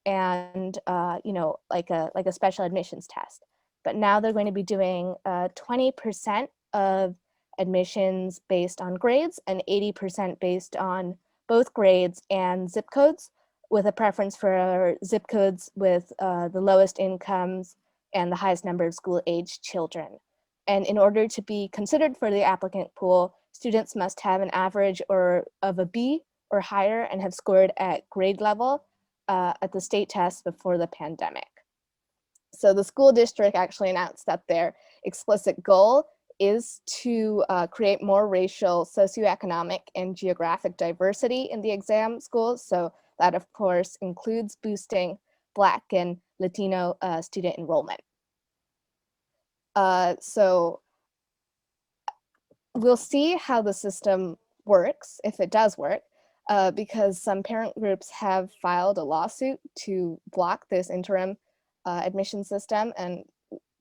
and like a special admissions test. But now they're going to be doing 20% of admissions based on grades and 80% based on both grades and zip codes, with a preference for zip codes with the lowest incomes and the highest number of school-age children. And in order to be considered for the applicant pool, students must have an average of a B or higher and have scored at grade level at the state test before the pandemic. So the school district actually announced that their explicit goal is to create more racial, socioeconomic, and geographic diversity in the exam schools. So that, of course, includes boosting Black and Latino student enrollment. So we'll see how the system works, if it does work, because some parent groups have filed a lawsuit to block this interim admission system, and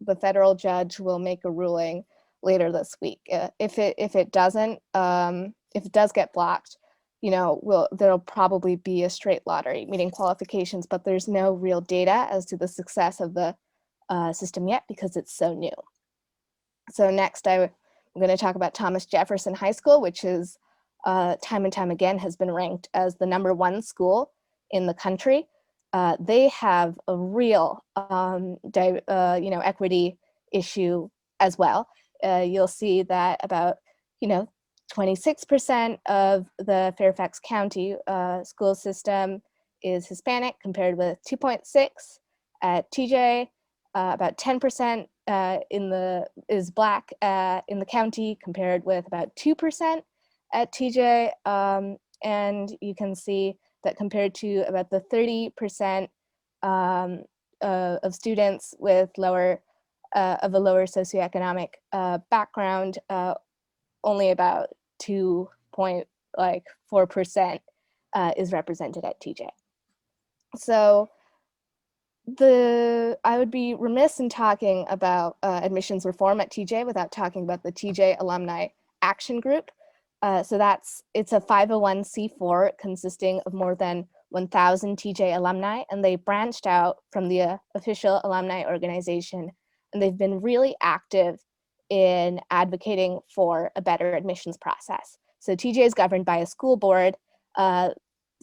the federal judge will make a ruling later this week. If it doesn't, if it does get blocked, there'll probably be a straight lottery, meeting qualifications, but there's no real data as to the success of the system yet because it's so new. So next, I'm going to talk about Thomas Jefferson High School, which is time and time again has been ranked as the #1 school in the country. They have a real equity issue as well. You'll see that about 26% of the Fairfax County school system is Hispanic, compared with 2.6 at TJ. About 10% is Black in the county, compared with about 2% at TJ. And you can see that compared to about the 30% of students with a lower socioeconomic background, only about 2.4% is represented at TJ. So I would be remiss in talking about admissions reform at TJ without talking about the TJ Alumni Action Group. So it's a 501c4 consisting of more than 1,000 TJ alumni, and they branched out from the official alumni organization, and they've been really active in advocating for a better admissions process. So TJ is governed by a school board. The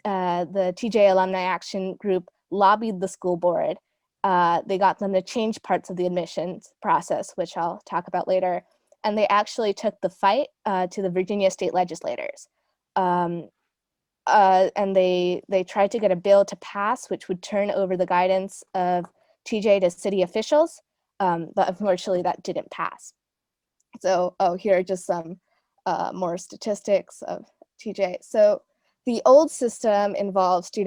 TJ Alumni Action Group lobbied the school board. They got them to change parts of the admissions process, which I'll talk about later. And they actually took the fight to the Virginia state legislators. And they tried to get a bill to pass, which would turn over the guidance of TJ to city officials, but unfortunately that didn't pass. So, here are just some more statistics of TJ. So the old system involved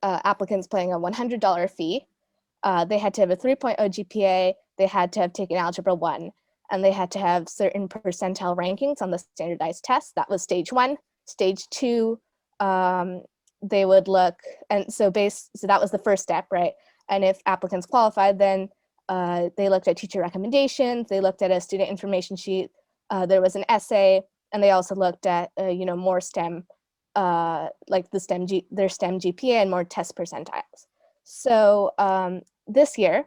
applicants paying a $100 fee. They had to have a 3.0 GPA, they had to have taken Algebra 1, and they had to have certain percentile rankings on the standardized test. That was stage 1. Stage 2, they would look, and so that was the first step, right? And if applicants qualified, then they looked at teacher recommendations, they looked at a student information sheet, there was an essay, and they also looked at more STEM, like their STEM GPA and more test percentiles. So this year,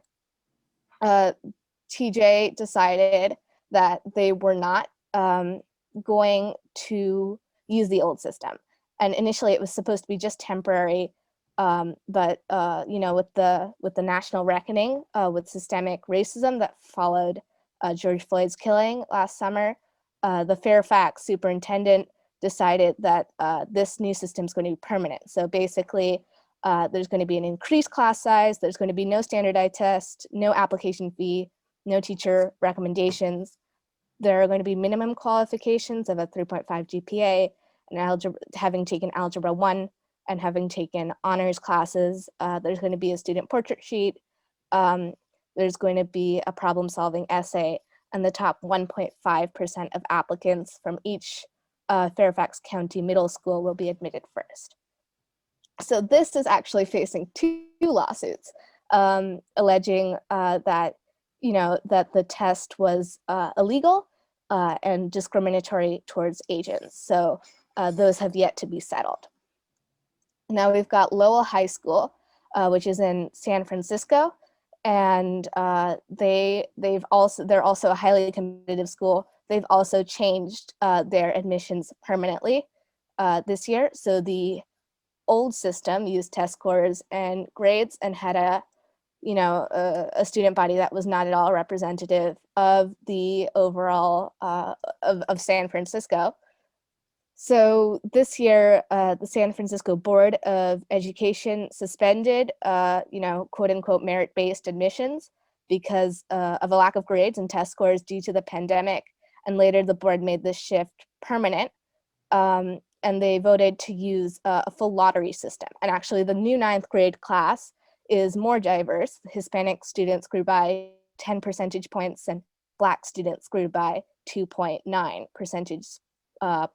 TJ decided that they were not going to use the old system. And initially it was supposed to be just temporary, but with the national reckoning with systemic racism that followed George Floyd's killing last summer, the Fairfax superintendent decided that this new system is going to be permanent. So basically, there's going to be an increased class size, there's going to be no standardized test, no application fee, no teacher recommendations. There are going to be minimum qualifications of a 3.5 GPA, and having taken Algebra 1 and having taken honors classes. There's going to be a student portrait sheet. There's going to be a problem-solving essay, and the top 1.5% of applicants from each Fairfax County Middle School will be admitted first. So this is actually facing two lawsuits alleging that, that the test was illegal and discriminatory towards Asians. So those have yet to be settled. Now we've got Lowell High School, which is in San Francisco, and they're also a highly competitive school. They've also changed their admissions permanently this year. So the old system used test scores and grades and had a student body that was not at all representative of the overall of San Francisco. So this year, the San Francisco Board of Education suspended, quote unquote, merit-based admissions because of a lack of grades and test scores due to the pandemic. And later the board made this shift permanent. And they voted to use a full lottery system. And actually the new 9th grade class is more diverse. Hispanic students grew by 10 percentage points and Black students grew by 2.9 percentage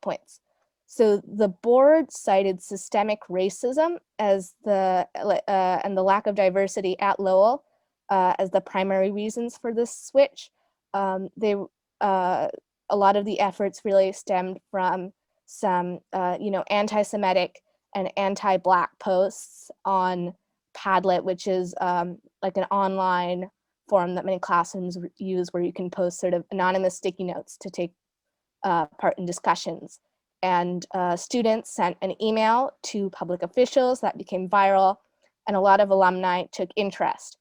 points. So the board cited systemic racism as and the lack of diversity at Lowell as the primary reasons for this switch. A lot of the efforts really stemmed from some, anti-Semitic and anti-Black posts on Padlet, which is like an online forum that many classrooms use where you can post sort of anonymous sticky notes to take part in discussions. And students sent an email to public officials that became viral, and a lot of alumni took interest,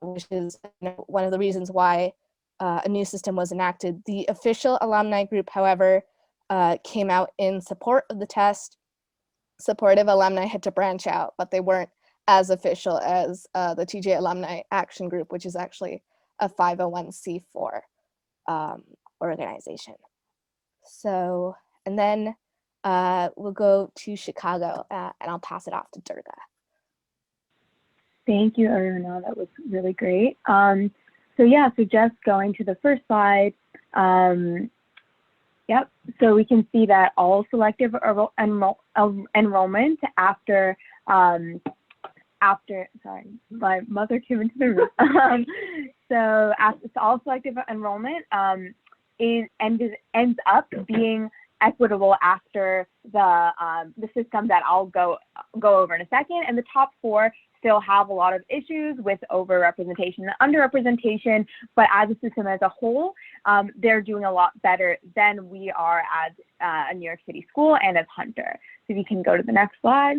which is one of the reasons why a new system was enacted. The official alumni group, however, came out in support of the test. Supportive alumni had to branch out, but they weren't as official as the TJ Alumni Action Group, which is actually a 501c4 organization. So, and then we'll go to Chicago, and I'll pass it off to Durga. Thank you, Aruna. That was really great. So just going to the first slide. Yep. So we can see that all selective enrollment after sorry, my mother came into the room. So all selective enrollment ends up being equitable after the system that I'll go over in a second. And the top 4 still have a lot of issues with overrepresentation and underrepresentation, but as a system as a whole, they're doing a lot better than we are as a New York City school and as Hunter. So if you can go to the next slide.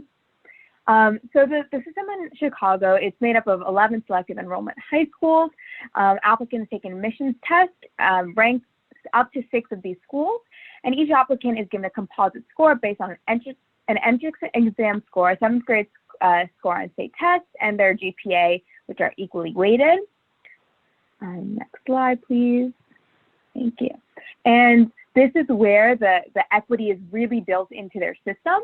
So the system in Chicago, it's made up of 11 selective enrollment high schools. Applicants take an admissions test, ranked up to 6 of these schools, and each applicant is given a composite score based on an entrance exam score, a 7th grade score on state tests, and their GPA, which are equally weighted. Next slide, please. Thank you. And this is where the equity is really built into their system.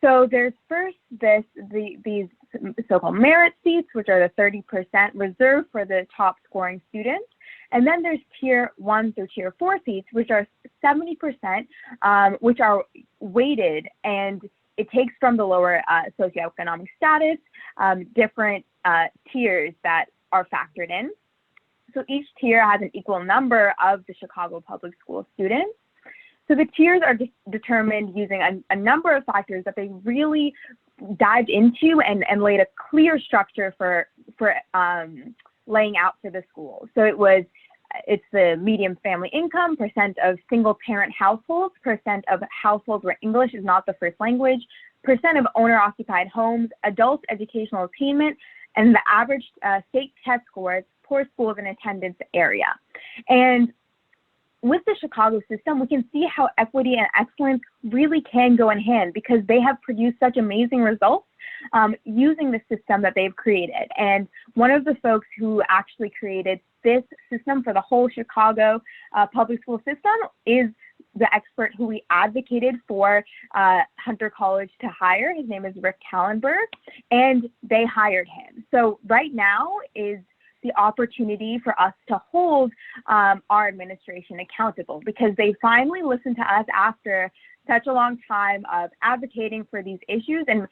So there's first these so-called merit seats, which are the 30% reserved for the top scoring students. And then there's tier 1 through tier 4 seats, which are 70%, which are weighted, and it takes from the lower socioeconomic status, different tiers that are factored in. So each tier has an equal number of the Chicago public school students. So the tiers are determined using a number of factors that they really dived into and laid a clear structure for laying out for the school. So it's the median family income, percent of single parent households, percent of households where English is not the first language, percent of owner occupied homes, adult educational attainment, and the average state test scores for schools in attendance area. And with the Chicago system, we can see how equity and excellence really can go in hand, because they have produced such amazing results using the system that they've created. And one of the folks who actually created this system for the whole Chicago public school system is the expert who we advocated for Hunter College to hire. His name is Rick Kallenberg, and they hired him. So right now is the opportunity for us to hold our administration accountable, because they finally listened to us after such a long time of advocating for these issues and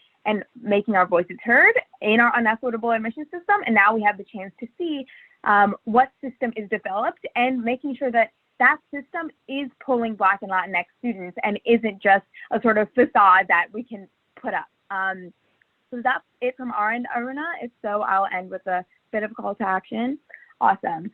making our voices heard in our unequitable admission system. And now we have the chance to see what system is developed and making sure that that system is pulling Black and Latinx students and isn't just a sort of facade that we can put up. So that's it from our end, Aruna. If so, I'll end with a bit of a call to action. Awesome.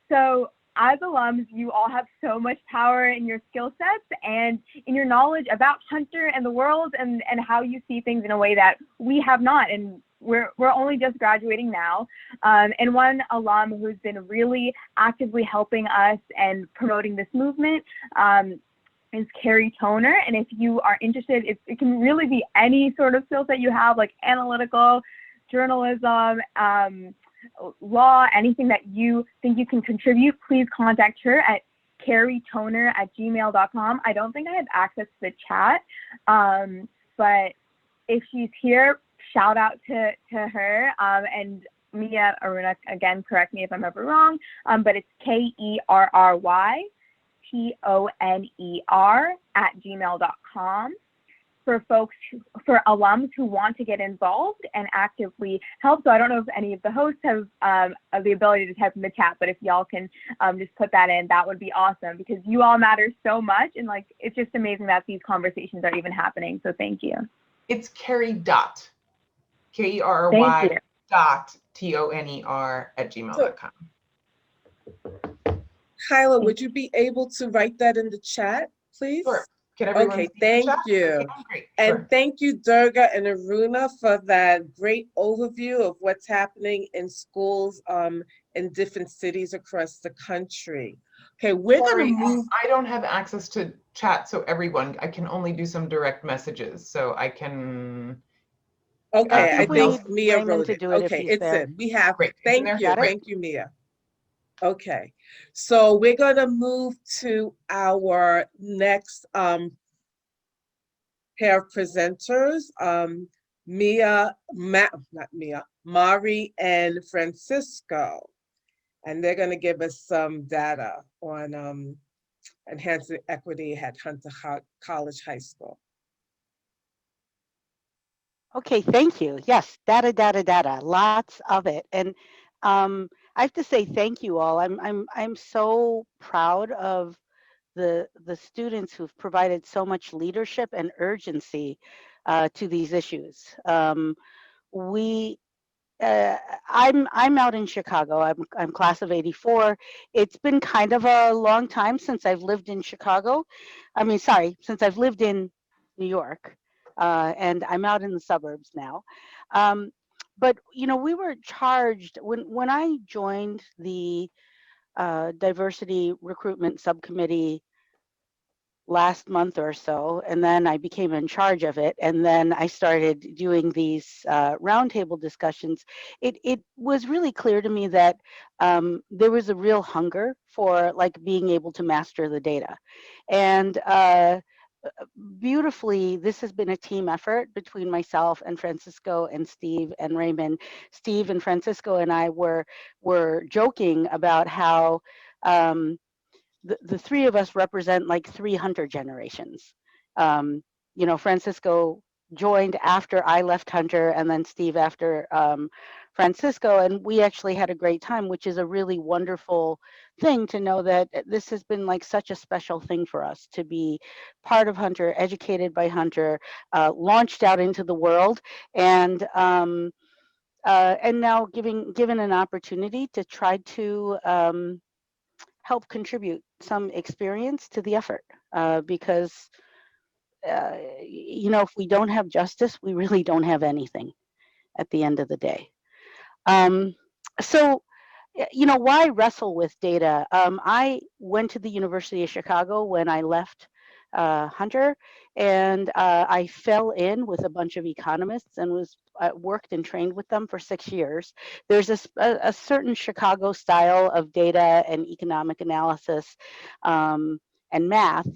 So as alums, you all have so much power in your skill sets and in your knowledge about Hunter and the world and how you see things in a way that we have not. And we're only just graduating now. And one alum who's been really actively helping us and promoting this movement is Carrie Toner. And if you are interested, it can really be any sort of skill set you have, like analytical, journalism, law, anything that you think you can contribute, please contact her at carrietoner@gmail.com. I don't think I have access to the chat, but if she's here, shout out to her. And Mia, Aruna, again, correct me if I'm ever wrong, but it's KERRYTONER@gmail.com. For folks, for alums who want to get involved and actively help. So I don't know if any of the hosts have the ability to type in the chat, but if y'all can just put that in, that would be awesome, because you all matter so much. And like, it's just amazing that these conversations are even happening. So thank you. It's Carrie dot, KERRY dot TONER@gmail.com. Kyla, would you be able to write that in the chat, please? Sure. Can everyone Okay, see the thank chat? you. Okay, great. And Sure. thank you, Durga and Aruna, for that great overview of what's happening in schools in different cities across the country. Okay, we're Sorry, going to move. I don't have access to chat, so everyone, I can only do some direct messages, so I can. Okay, I someone else- think Mia Raymond wrote to it. do it if Okay, he's it's there. in. We have Great. it. Thank There? you. Got it? Thank you, Mia. Okay, so we're going to move to our next pair of presenters, Mari and Francisco. And they're going to give us some data on enhancing equity at Hunter College High School. Okay, thank you. Yes, data, lots of it. And I have to say thank you all. I'm so proud of the students who've provided so much leadership and urgency to these issues. I'm out in Chicago. I'm class of '84. It's been kind of a long time since I've lived in Chicago. Since I've lived in New York, and I'm out in the suburbs now. But you know, we were charged when I joined the diversity recruitment subcommittee last month or so, and then I became in charge of it, and then I started doing these roundtable discussions. It was really clear to me that there was a real hunger for like being able to master the data, and beautifully, this has been a team effort between myself and Francisco and Steve and Raymond. Steve and Francisco and I were joking about how the three of us represent like 3 Hunter generations. You know, Francisco joined after I left Hunter, and then Steve after Francisco, and we actually had a great time, which is a really wonderful thing to know that this has been like such a special thing for us to be part of Hunter, educated by Hunter, launched out into the world, and now given an opportunity to try to help contribute some experience to the effort, because you know, if we don't have justice, we really don't have anything at the end of the day. So, you know, why wrestle with data? I went to the University of Chicago when I left Hunter, and I fell in with a bunch of economists and was worked and trained with them for 6 years. There's a certain Chicago style of data and economic analysis and math,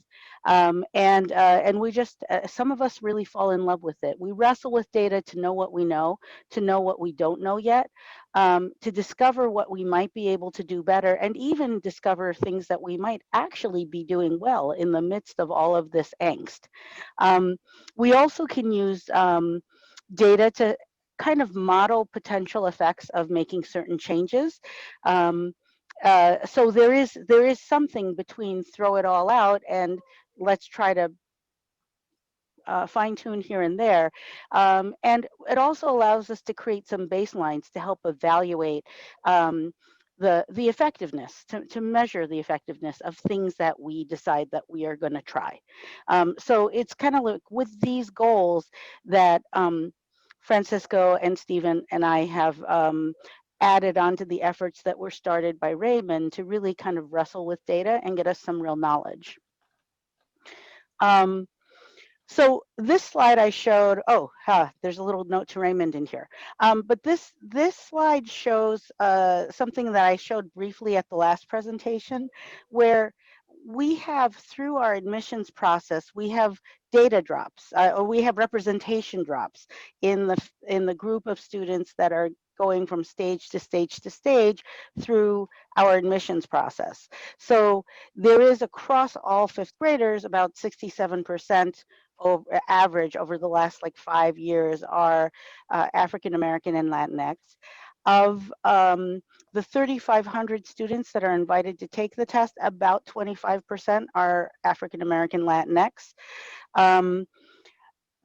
and we just some of us really fall in love with it. We wrestle with data to know what we know, to know what we don't know yet, to discover what we might be able to do better, and even discover things that we might actually be doing well in the midst of all of this angst. We also can use data to kind of model potential effects of making certain changes. So there is something between throw it all out and let's try to fine tune here and there. And it also allows us to create some baselines to help evaluate the effectiveness, to measure the effectiveness of things that we decide that we are going to try. So it's kind of like with these goals that Francisco and Stephen and I have added onto the efforts that were started by Raymond to really kind of wrestle with data and get us some real knowledge. So this slide I showed, there's a little note to Raymond in here. But this slide shows something that I showed briefly at the last presentation, where we have, through our admissions process, we have data drops, or we have representation drops in the group of students that are going from stage to stage to stage through our admissions process. So there is, across all fifth graders, about 67% average over the last like 5 years are African American and Latinx. Of the 3,500 students that are invited to take the test, about 25% are African American Latinx.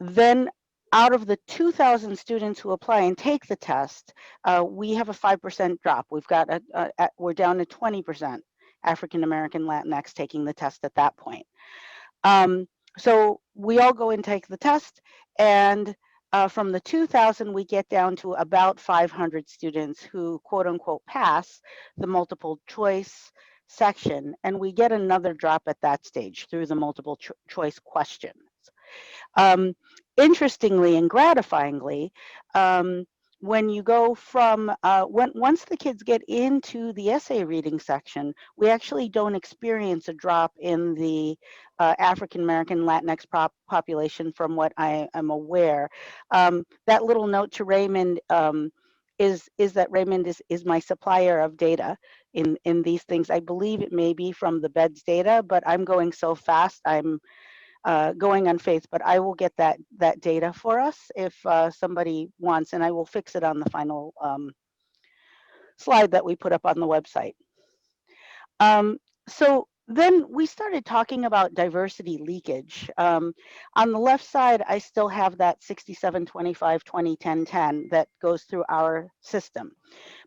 Then out of the 2,000 students who apply and take the test, we have a 5% drop. We're down to 20% African American Latinx taking the test at that point. So we all go and take the test, and from the 2,000, we get down to about 500 students who, quote unquote, pass the multiple choice section, and we get another drop at that stage through the multiple choice questions. Interestingly and gratifyingly, when you go from, once the kids get into the essay reading section, we actually don't experience a drop in the African American Latinx population from what I am aware. That little note to Raymond is that Raymond is my supplier of data in these things. I believe it may be from the BEDS data, but I'm going so fast, I'm going on faith, but I will get that data for us if somebody wants, and I will fix it on the final slide that we put up on the website. So then we started talking about diversity leakage. On the left side, I still have that 67, 25, 20, 10, 10 that goes through our system.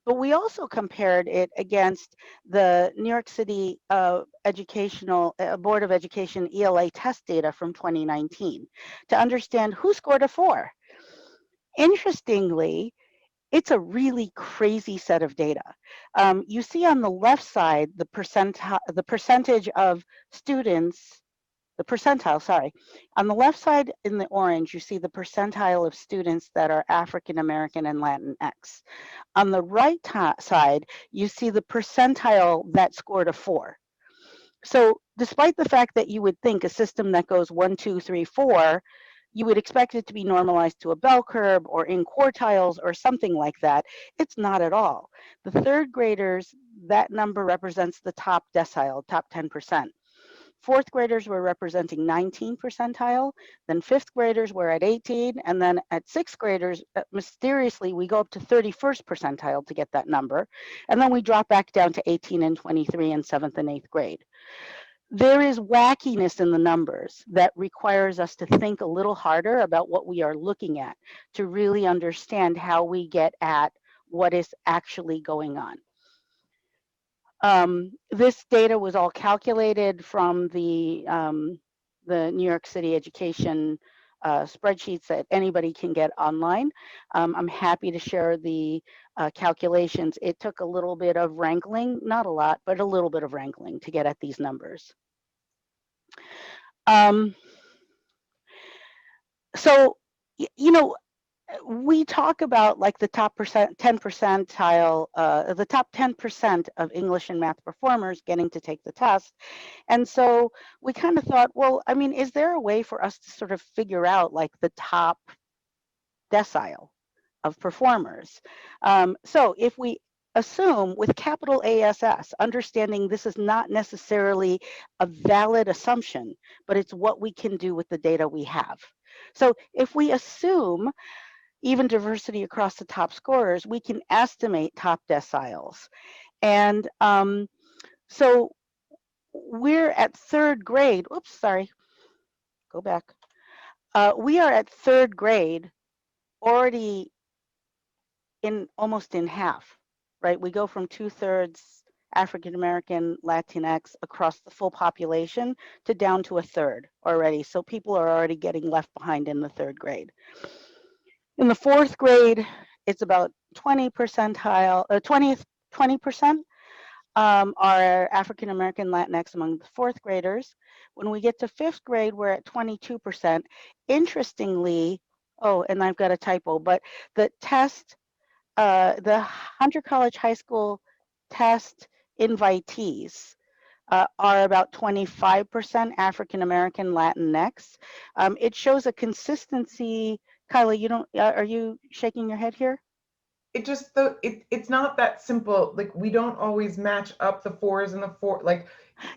But we also compared it against the New York City Educational Board of Education ELA test data from 2019 to understand who scored a 4. Interestingly, it's a really crazy set of data. You see on the left side the percentage of students, the percentile, sorry. On the left side in the orange, you see the percentile of students that are African American and Latinx. On the right side, you see the percentile that scored a 4. So despite the fact that you would think a system that goes 1, 2, 3, 4, you would expect it to be normalized to a bell curve or in quartiles or something like that. It's not at all. The third graders, that number represents the top decile, top 10%. Fourth graders were representing 19 percentile, then fifth graders were at 18, and then at sixth graders, mysteriously, we go up to 31st percentile to get that number, and then we drop back down to 18 and 23 in 7th and 8th grade. There is wackiness in the numbers that requires us to think a little harder about what we are looking at to really understand how we get at what is actually going on. This data was all calculated from the New York City education spreadsheets that anybody can get online. I'm happy to share the calculations. It took a little bit of wrangling, not a lot, but a little bit of wrangling to get at these numbers. So, you know, we talk about like the top 10 percentile, the top 10% of English and math performers getting to take the test. And so we kind of thought, well, I mean, is there a way for us to sort of figure out like the top decile of performers. So if we assume with capital ASS, understanding this is not necessarily a valid assumption, but it's what we can do with the data we have. So if we assume even diversity across the top scorers, we can estimate top deciles. And so we're at third grade. Oops, sorry, go back. We are at third grade already almost in half, right? We go from 2/3 African American, Latinx across the full population to down to a third already. So people are already getting left behind in the third grade. In the fourth grade, it's about 20 percentile, 20% are African American, Latinx among the fourth graders. When we get to fifth grade, we're at 22%. Interestingly, oh, and I've got a typo, but the test, the Hunter College High School test invitees are about 25% African American, Latinx. It shows a consistency. Kyla, you don't, are you shaking your head here? It just, it's not that simple. Like, we don't always match up the 4s and the 4, like,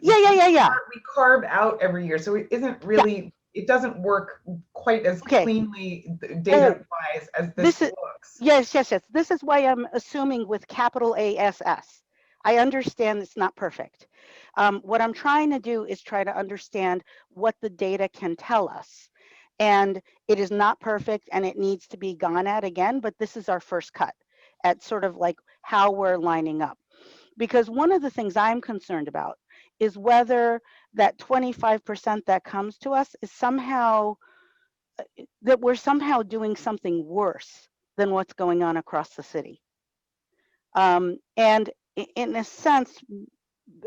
Yeah. we carve out every year. So it isn't really, it doesn't work quite as cleanly data-wise as this looks. Yes. This is why I'm assuming with capital ASS. I understand it's not perfect. What I'm trying to do is try to understand what the data can tell us. And it is not perfect and it needs to be gone at again, but this is our first cut at sort of like how we're lining up. Because one of the things I'm concerned about is whether that 25% that comes to us is somehow, that we're somehow doing something worse than what's going on across the city. And in a sense,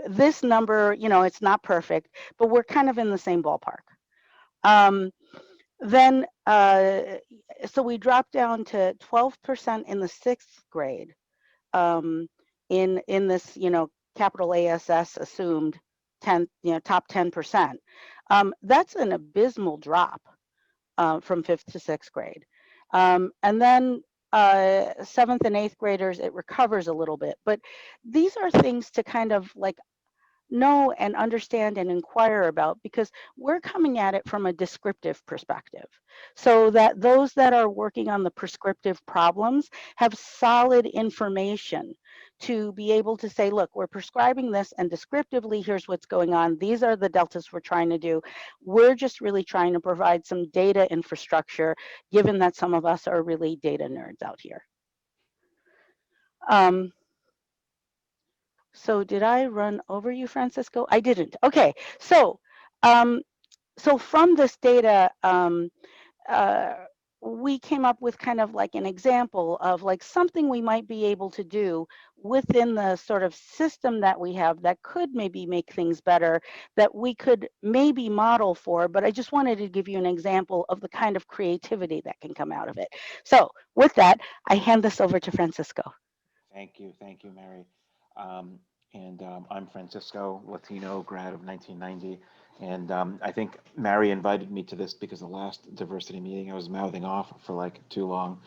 this number, you know, it's not perfect, but we're kind of in the same ballpark. Then, so we dropped down to 12% in the sixth grade in this, you know, capital ASS assumed 10, you know, top 10%. That's an abysmal drop from fifth to sixth grade. And then seventh and eighth graders, it recovers a little bit. But these are things to kind of like know and understand and inquire about, because we're coming at it from a descriptive perspective, so that those that are working on the prescriptive problems have solid information to be able to say, look, we're prescribing this and descriptively here's what's going on. These are the deltas we're trying to do. We're just really trying to provide some data infrastructure, given that some of us are really data nerds out here. So did I run over you, Francisco? I didn't. Okay, so so from this data, we came up with kind of like an example of like something we might be able to do within the sort of system that we have that could maybe make things better, that we could maybe model for, but I just wanted to give you an example of the kind of creativity that can come out of it. So with that, I hand this over to Francisco. Thank you, Mary. I'm Francisco, Latino grad of 1990. And I think Mary invited me to this because the last diversity meeting I was mouthing off for like too long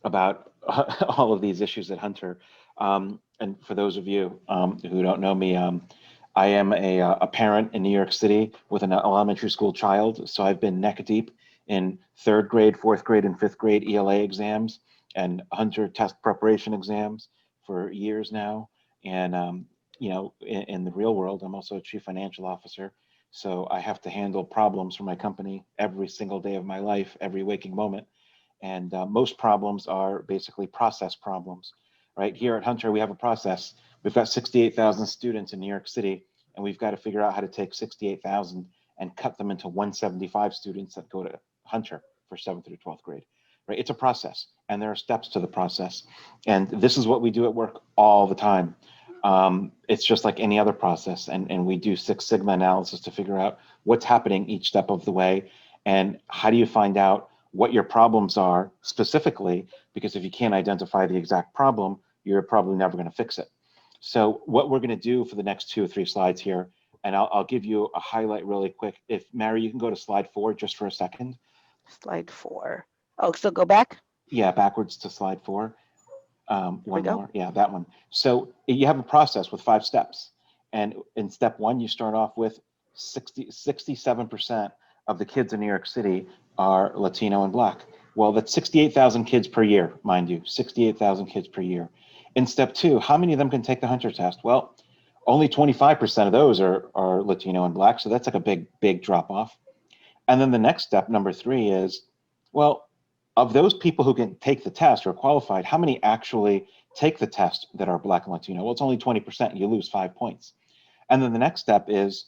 about all of these issues at Hunter. And for those of you who don't know me, I am a parent in New York City with an elementary school child. So I've been neck deep in third grade, fourth grade, and fifth grade ELA exams and Hunter test preparation exams for years now. And you know, in the real world, I'm also a chief financial officer. So I have to handle problems for my company every single day of my life, every waking moment. And most problems are basically process problems, right? Here at Hunter, we have a process. We've got 68,000 students in New York City, and we've got to figure out how to take 68,000 and cut them into 175 students that go to Hunter for 7th through 12th grade, right? It's a process, and there are steps to the process. And this is what we do at work all the time. It's just like any other process, and we do Six Sigma analysis to figure out what's happening each step of the way, and how do you find out what your problems are specifically, because if you can't identify the exact problem, you're probably never going to fix it. So what we're going to do for the next 2 or 3 slides here, and I'll give you a highlight really quick. If Mary, you can go to slide 4 just for a second. Slide 4. Oh, so go back. Yeah, backwards to slide 4. One go. more. Yeah, that one. So you have a process with 5 steps. And in step 1, you start off with 67% of the kids in New York City are Latino and Black. Well, that's 68,000 kids per year, mind you, 68,000 kids per year. In step 2, how many of them can take the Hunter test? Well, only 25% of those are Latino and Black. So that's like a big drop off. And then the next step, number 3, is, well, of those people who can take the test or are qualified, how many actually take the test that are Black and Latino? Well, it's only 20%. You lose 5 points. And then the next step is,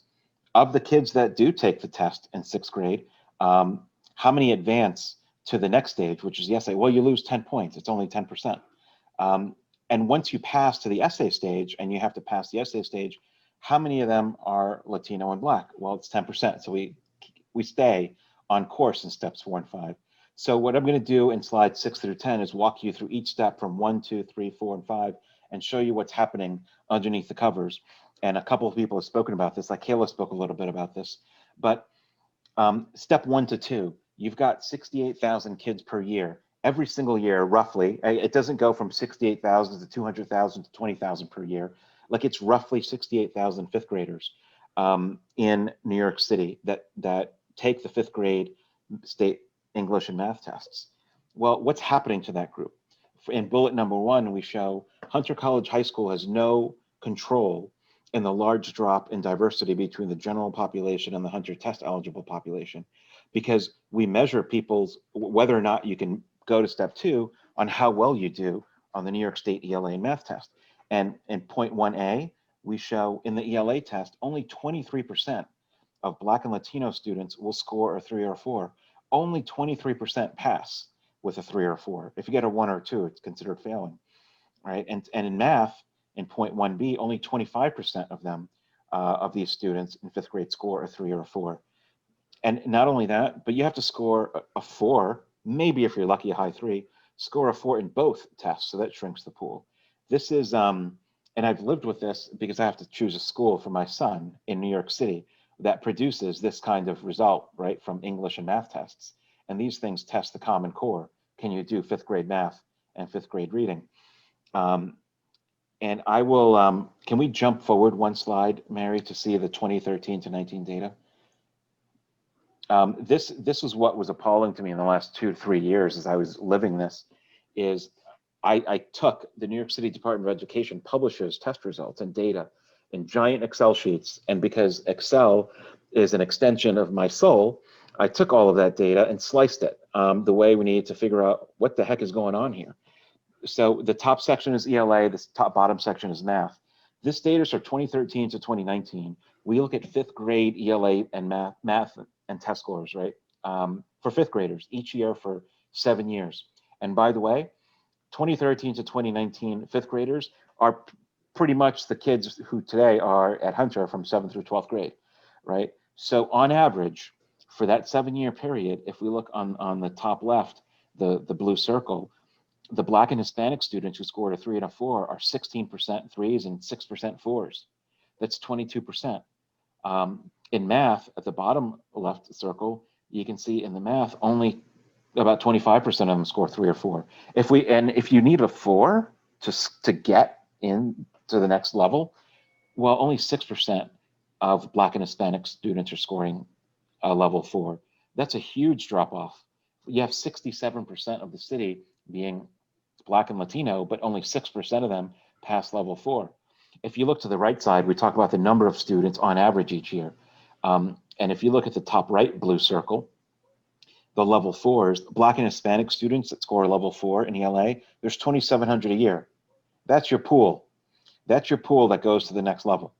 of the kids that do take the test in 6th grade, how many advance to the next stage, which is the essay? Well, you lose 10 points. It's only 10%. And once you pass to the essay stage, and you have to pass the essay stage, how many of them are Latino and Black? Well, it's 10%. So we stay on course in steps 4 and 5. So what I'm going to do in slides 6 through 10 is walk you through each step from 1, 2, 3, 4, and 5, and show you what's happening underneath the covers. And a couple of people have spoken about this, like Kayla spoke a little bit about this. But step 1 to 2, you've got 68,000 kids per year. Every single year, roughly, it doesn't go from 68,000 to 200,000 to 20,000 per year. Like, it's roughly 68,000 5th graders in New York City that take the 5th grade state English and math tests. Well, what's happening to that group? In bullet number 1, we show Hunter College High School has no control in the large drop in diversity between the general population and the Hunter test eligible population, because we measure people's, whether or not you can go to step 2 on how well you do on the New York State ELA and math test. And in point 1A, we show in the ELA test, only 23% of Black and Latino students will score a 3 or 4. Only 23% pass with a 3 or 4. If you get a 1 or 2, it's considered failing, right? And in math, in point 1B, only 25% of them, of these students in 5th grade, score a 3 or a 4. And not only that, but you have to score a 4, maybe if you're lucky, a high 3, score a 4 in both tests, so that shrinks the pool. This is, and I've lived with this because I have to choose a school for my son in New York City that produces this kind of result, right, from English and math tests. And these things test the Common Core. Can you do 5th grade math and 5th grade reading? And I will, can we jump forward 1 slide, Mary, to see the 2013 to 19 data? This is what was appalling to me in the last 2 to 3 years as I was living this, is I took the New York City Department of Education publishes test results and data in giant Excel sheets. And because Excel is an extension of my soul, I took all of that data and sliced it the way we need to figure out what the heck is going on here. So the top section is ELA, this bottom section is math. This data is for 2013 to 2019. We look at 5th grade ELA and math and test scores, right? For 5th graders each year for 7 years. And by the way, 2013 to 2019 5th graders are pretty much the kids who today are at Hunter from 7th through 12th grade, right? So on average, for that 7-year period, if we look on the top left, the blue circle, the Black and Hispanic students who scored a 3 and a 4 are 16% 3s and 6% 4s. That's 22%. In math, at the bottom left circle, you can see in the math, only about 25% of them score 3 or 4. If you need a 4 to get into the next level, well, only 6% of Black and Hispanic students are scoring a level 4. That's a huge drop off. You have 67% of the city being Black and Latino, but only 6% of them pass level 4. If you look to the right side, we talk about the number of students on average each year. And if you look at the top right blue circle, the level 4s, Black and Hispanic students that score level 4 in ELA, there's 2,700 a year. That's your pool. That's your pool that goes to the next level.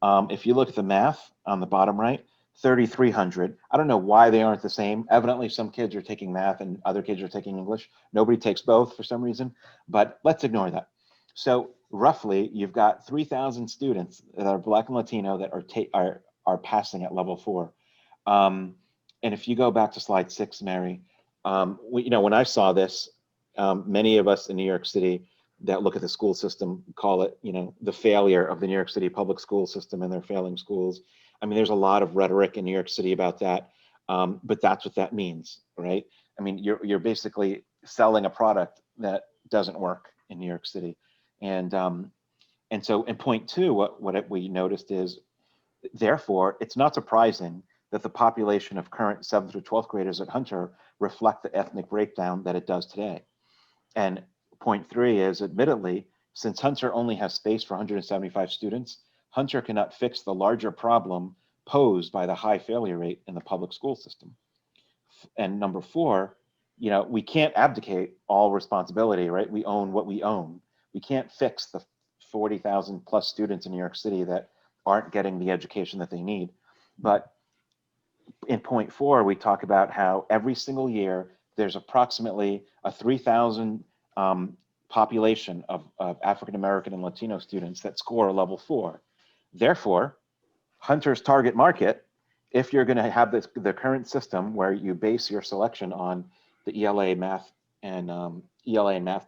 If you look at the math on the bottom right, 3,300. I don't know why they aren't the same. Evidently, some kids are taking math and other kids are taking English. Nobody takes both for some reason, but let's ignore that. So roughly, you've got 3,000 students that are Black and Latino that are passing at level 4. And if you go back to slide 6, Mary, when I saw this, many of us in New York City that look at the school system call it, the failure of the New York City public school system and their failing schools. I mean, there's a lot of rhetoric in New York City about that, but that's what that means, right? I mean, you're basically selling a product that doesn't work in New York City. And so in point two, what we noticed is, therefore, it's not surprising that the population of current 7th through 12th graders at Hunter reflect the ethnic breakdown that it does today. And point three is, admittedly, since Hunter only has space for 175 students, Hunter cannot fix the larger problem posed by the high failure rate in the public school system. And number four, we can't abdicate all responsibility, right? We own what we own. We can't fix the 40,000 plus students in New York City that aren't getting the education that they need. But in point four, we talk about how every single year there's approximately a 3,000 population of African-American and Latino students that score a level 4. Therefore, Hunter's target market, if you're going to have the current system where you base your selection on the ELA math and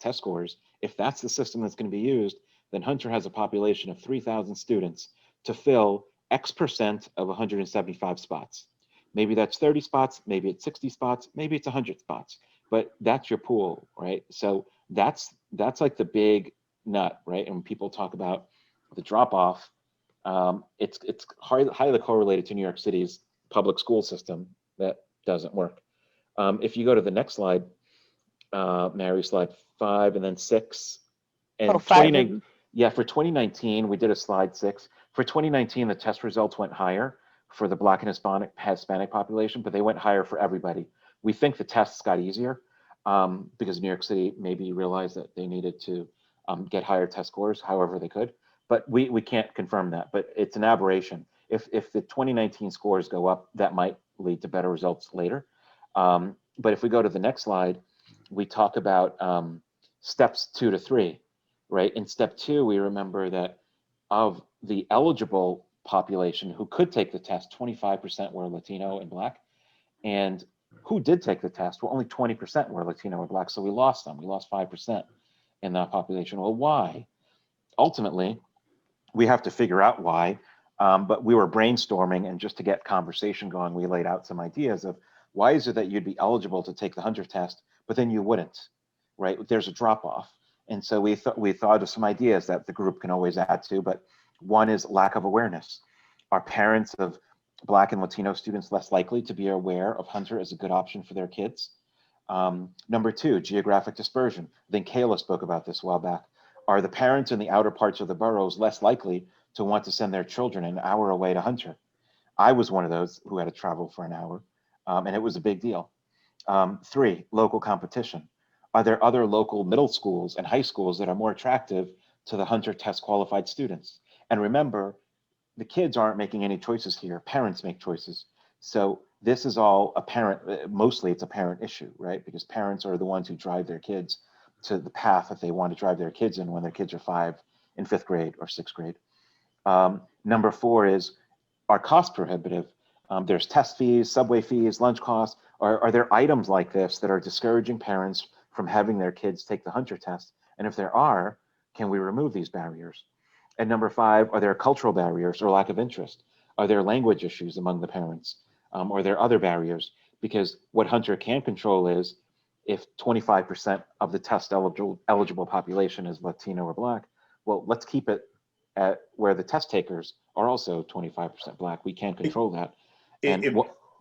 test scores, if that's the system that's going to be used, then Hunter has a population of 3,000 students to fill X% of 175 spots. Maybe that's 30 spots, maybe it's 60 spots, maybe it's 100 spots, but that's your pool, right? So that's like the big nut, right? And when people talk about the drop off, it's highly correlated to New York City's public school system that doesn't work. If you go to the next slide, Mary, slide 5 and then 6. And for 2019, we did a slide 6. For 2019, the test results went higher for the Black and Hispanic population, but they went higher for everybody. We think the tests got easier because New York City maybe realized that they needed to get higher test scores however they could. But we can't confirm that, but it's an aberration. If the 2019 scores go up, that might lead to better results later. But if we go to the next slide, we talk about steps 2 to 3, right? In step 2, we remember that of the eligible population who could take the test, 25% were Latino and Black. And who did take the test? Well, only 20% were Latino and Black. So we lost them. We lost 5% in that population. Well, why? Ultimately, we have to figure out why. But we were brainstorming, and just to get conversation going, we laid out some ideas of why is it that you'd be eligible to take the Hunter test, but then you wouldn't, right? There's a drop off. And so we thought of some ideas that the group can always add to, but one is lack of awareness. Are parents of Black and Latino students less likely to be aware of Hunter as a good option for their kids? Number 2, geographic dispersion. I think Kayla spoke about this a while back. Are the parents in the outer parts of the boroughs less likely to want to send their children an hour away to Hunter? I was one of those who had to travel for an hour, and it was a big deal. 3, local competition. Are there other local middle schools and high schools that are more attractive to the Hunter test qualified students? And remember, the kids aren't making any choices here. Parents make choices. So this is all a parent, mostly it's a parent issue, right? Because parents are the ones who drive their kids to the path that they want to drive their kids in when their kids are 5 in 5th grade or 6th grade. Number 4 is, are cost prohibitive? There's test fees, subway fees, lunch costs. Are there items like this that are discouraging parents from having their kids take the Hunter test? And if there are, can we remove these barriers? And number 5, are there cultural barriers or lack of interest? Are there language issues among the parents? Are there other barriers? Because what Hunter can control is, if 25% of the test eligible population is Latino or Black, well, let's keep it at where the test takers are also 25% Black. We can't control that. And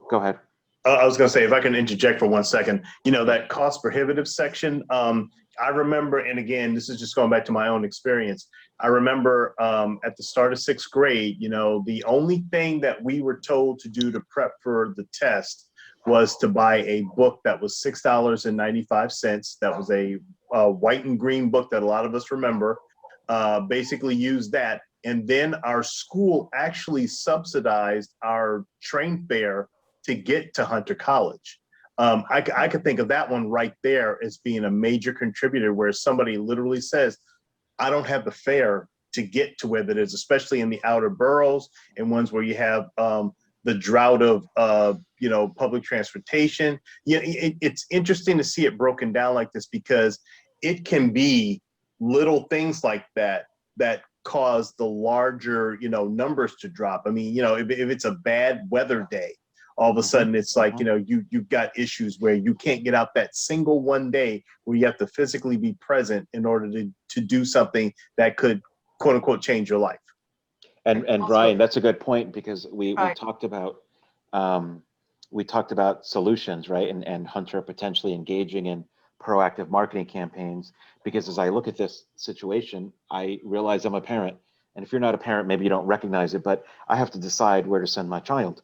go ahead. I was going to say, if I can interject for 1 second, that cost prohibitive section, I remember, and again, this is just going back to my own experience. I remember at the start of 6th grade, the only thing that we were told to do to prep for the test was to buy a book that was $6.95. That was a white and green book that a lot of us remember. Basically use that. And then our school actually subsidized our train fare to get to Hunter College. I could think of that one right there as being a major contributor, where somebody literally says, I don't have the fare to get to where that is, especially in the outer boroughs and ones where you have the drought of public transportation. It's interesting to see it broken down like this, because it can be little things like that cause the larger numbers to drop. I mean, if it's a bad weather day, all of a sudden it's like, you know, you've got issues where you can't get out that single one day where you have to physically be present in order to do something that could, quote unquote, change your life. And Brian, that's a good point, because we Right. talked about solutions, right? And Hunter potentially engaging in proactive marketing campaigns, because as I look at this situation, I realize I'm a parent. And if you're not a parent, maybe you don't recognize it, but I have to decide where to send my child.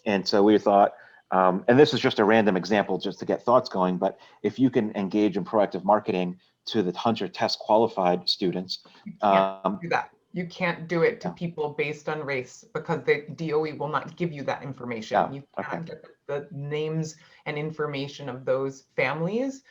And so we thought, and this is just a random example just to get thoughts going, but if you can engage in proactive marketing to the Hunter test qualified students. You can't do that. You can't do it to people based on race, because the DOE will not give you that information. You cannot get the names and information of those families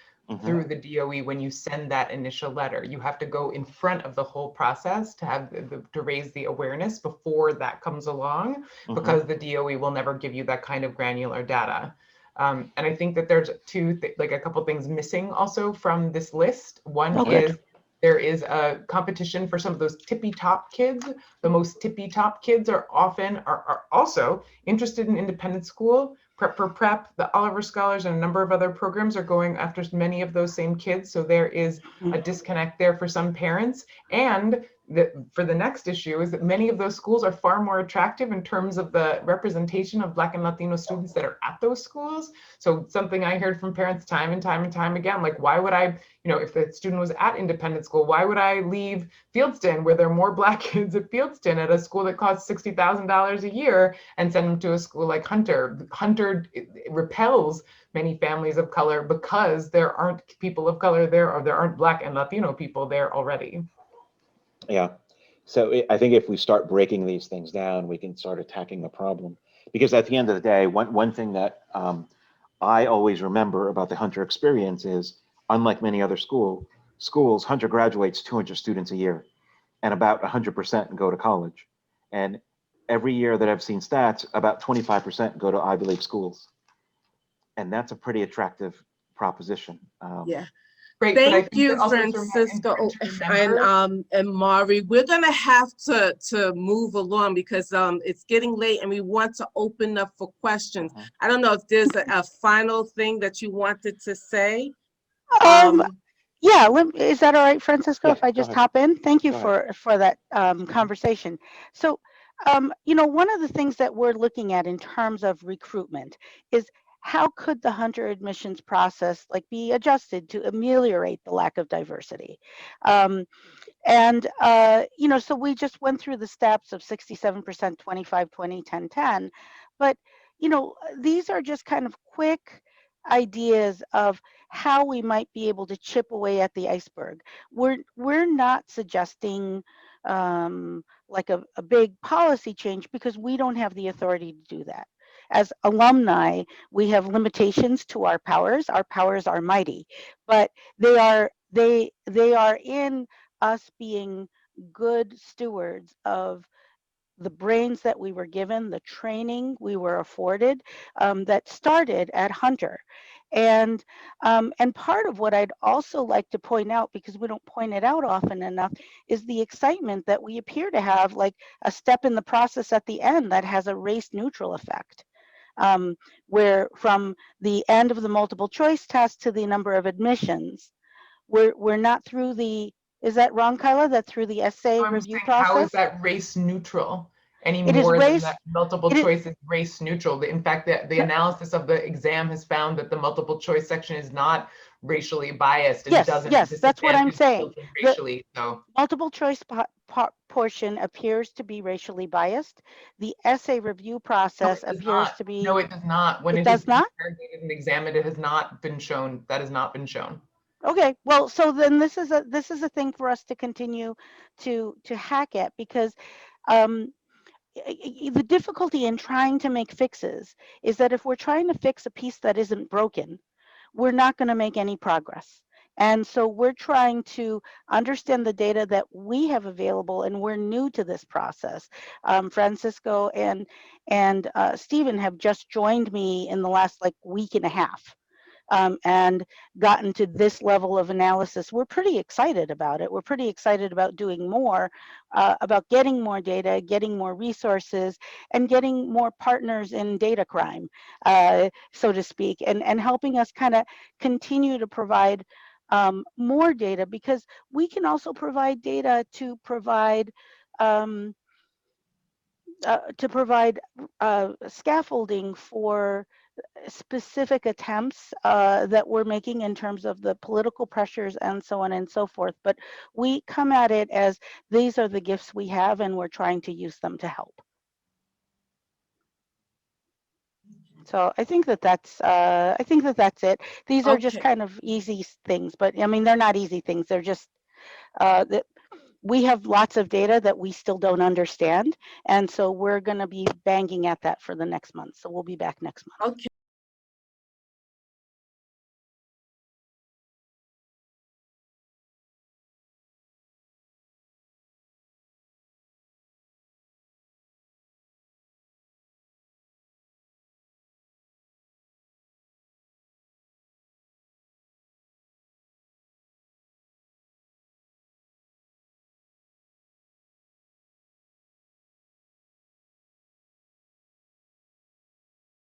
through the DOE when you send that initial letter. You have to go in front of the whole process to have to raise the awareness before that comes along, because the DOE will never give you that kind of granular data. And I think that there's a couple things missing also from this list. One is there is a competition for some of those tippy top kids. The most tippy top kids are also interested in independent school. Prep for Prep, the Oliver Scholars, and a number of other programs are going after many of those same kids. So there is a disconnect there for some parents. And for the next issue is that many of those schools are far more attractive in terms of the representation of Black and Latino students that are at those schools. So something I heard from parents time and time again, like, why would I, if the student was at independent school, why would I leave Fieldston, where there are more Black kids at Fieldston, at a school that costs $60,000 a year, and send them to a school like Hunter? Hunter repels many families of color because there aren't people of color there, or there aren't Black and Latino people there already. Yeah. So I think if we start breaking these things down, we can start attacking the problem. Because at the end of the day, one thing that I always remember about the Hunter experience is, unlike many other schools, Hunter graduates 200 students a year, and about 100% go to college. And every year that I've seen stats, about 25% go to Ivy League schools. And that's a pretty attractive proposition. Yeah. Great, Thank you, Francisco and Mari. We're gonna have to move along because it's getting late and we want to open up for questions. I don't know if there's a final thing that you wanted to say. Yeah, is that all right, Francisco? Yeah, if I just hop in? Thank you for that conversation. So, one of the things that we're looking at in terms of recruitment is, how could the Hunter admissions process be adjusted to ameliorate the lack of diversity? So we just went through the steps of 67%, 25, 20, 10, 10. But, these are just kind of quick ideas of how we might be able to chip away at the iceberg. We're not suggesting a big policy change, because we don't have the authority to do that. As alumni, we have limitations to our powers. Our powers are mighty, but they are in us being good stewards of the brains that we were given, the training we were afforded, that started at Hunter. And part of what I'd also like to point out, because we don't point it out often enough, is the excitement that we appear to have, like a step in the process at the end that has a race neutral effect. Where from the end of the multiple choice test to the number of admissions, we're not through the, is that wrong, Kyla, that through the essay review process? How is that race neutral any more than that multiple choice is race neutral? In fact, the analysis of the exam has found that the multiple choice section is not racially biased. And Yes, that's what I'm saying. Racially, so. Multiple choice portion appears to be racially biased. The essay review process appears to be. No, it does not. When it does not interrogated and examined, it has not been shown. That has not been shown. Okay, well, so then this is a thing for us to continue to hack at, because the difficulty in trying to make fixes is that if we're trying to fix a piece that isn't broken, we're not going to make any progress. And so we're trying to understand the data that we have available, and we're new to this process. Francisco and Stephen have just joined me in the last week and a half. and gotten to this level of analysis, we're pretty excited about it. We're pretty excited about doing more, about getting more data, getting more resources, and getting more partners in data crime, so to speak, and helping us kind of continue to provide more data, because we can also provide data to provide scaffolding for specific attempts that we're making in terms of the political pressures and so on and so forth. But we come at it as these are the gifts we have, and we're trying to use them to help. So I think that that's it. These are just Okay. kind of easy things, but I mean, they're not easy things. They're just that we have lots of data that we still don't understand, and so we're going to be banging at that for the next month. So we'll be back next month. Okay.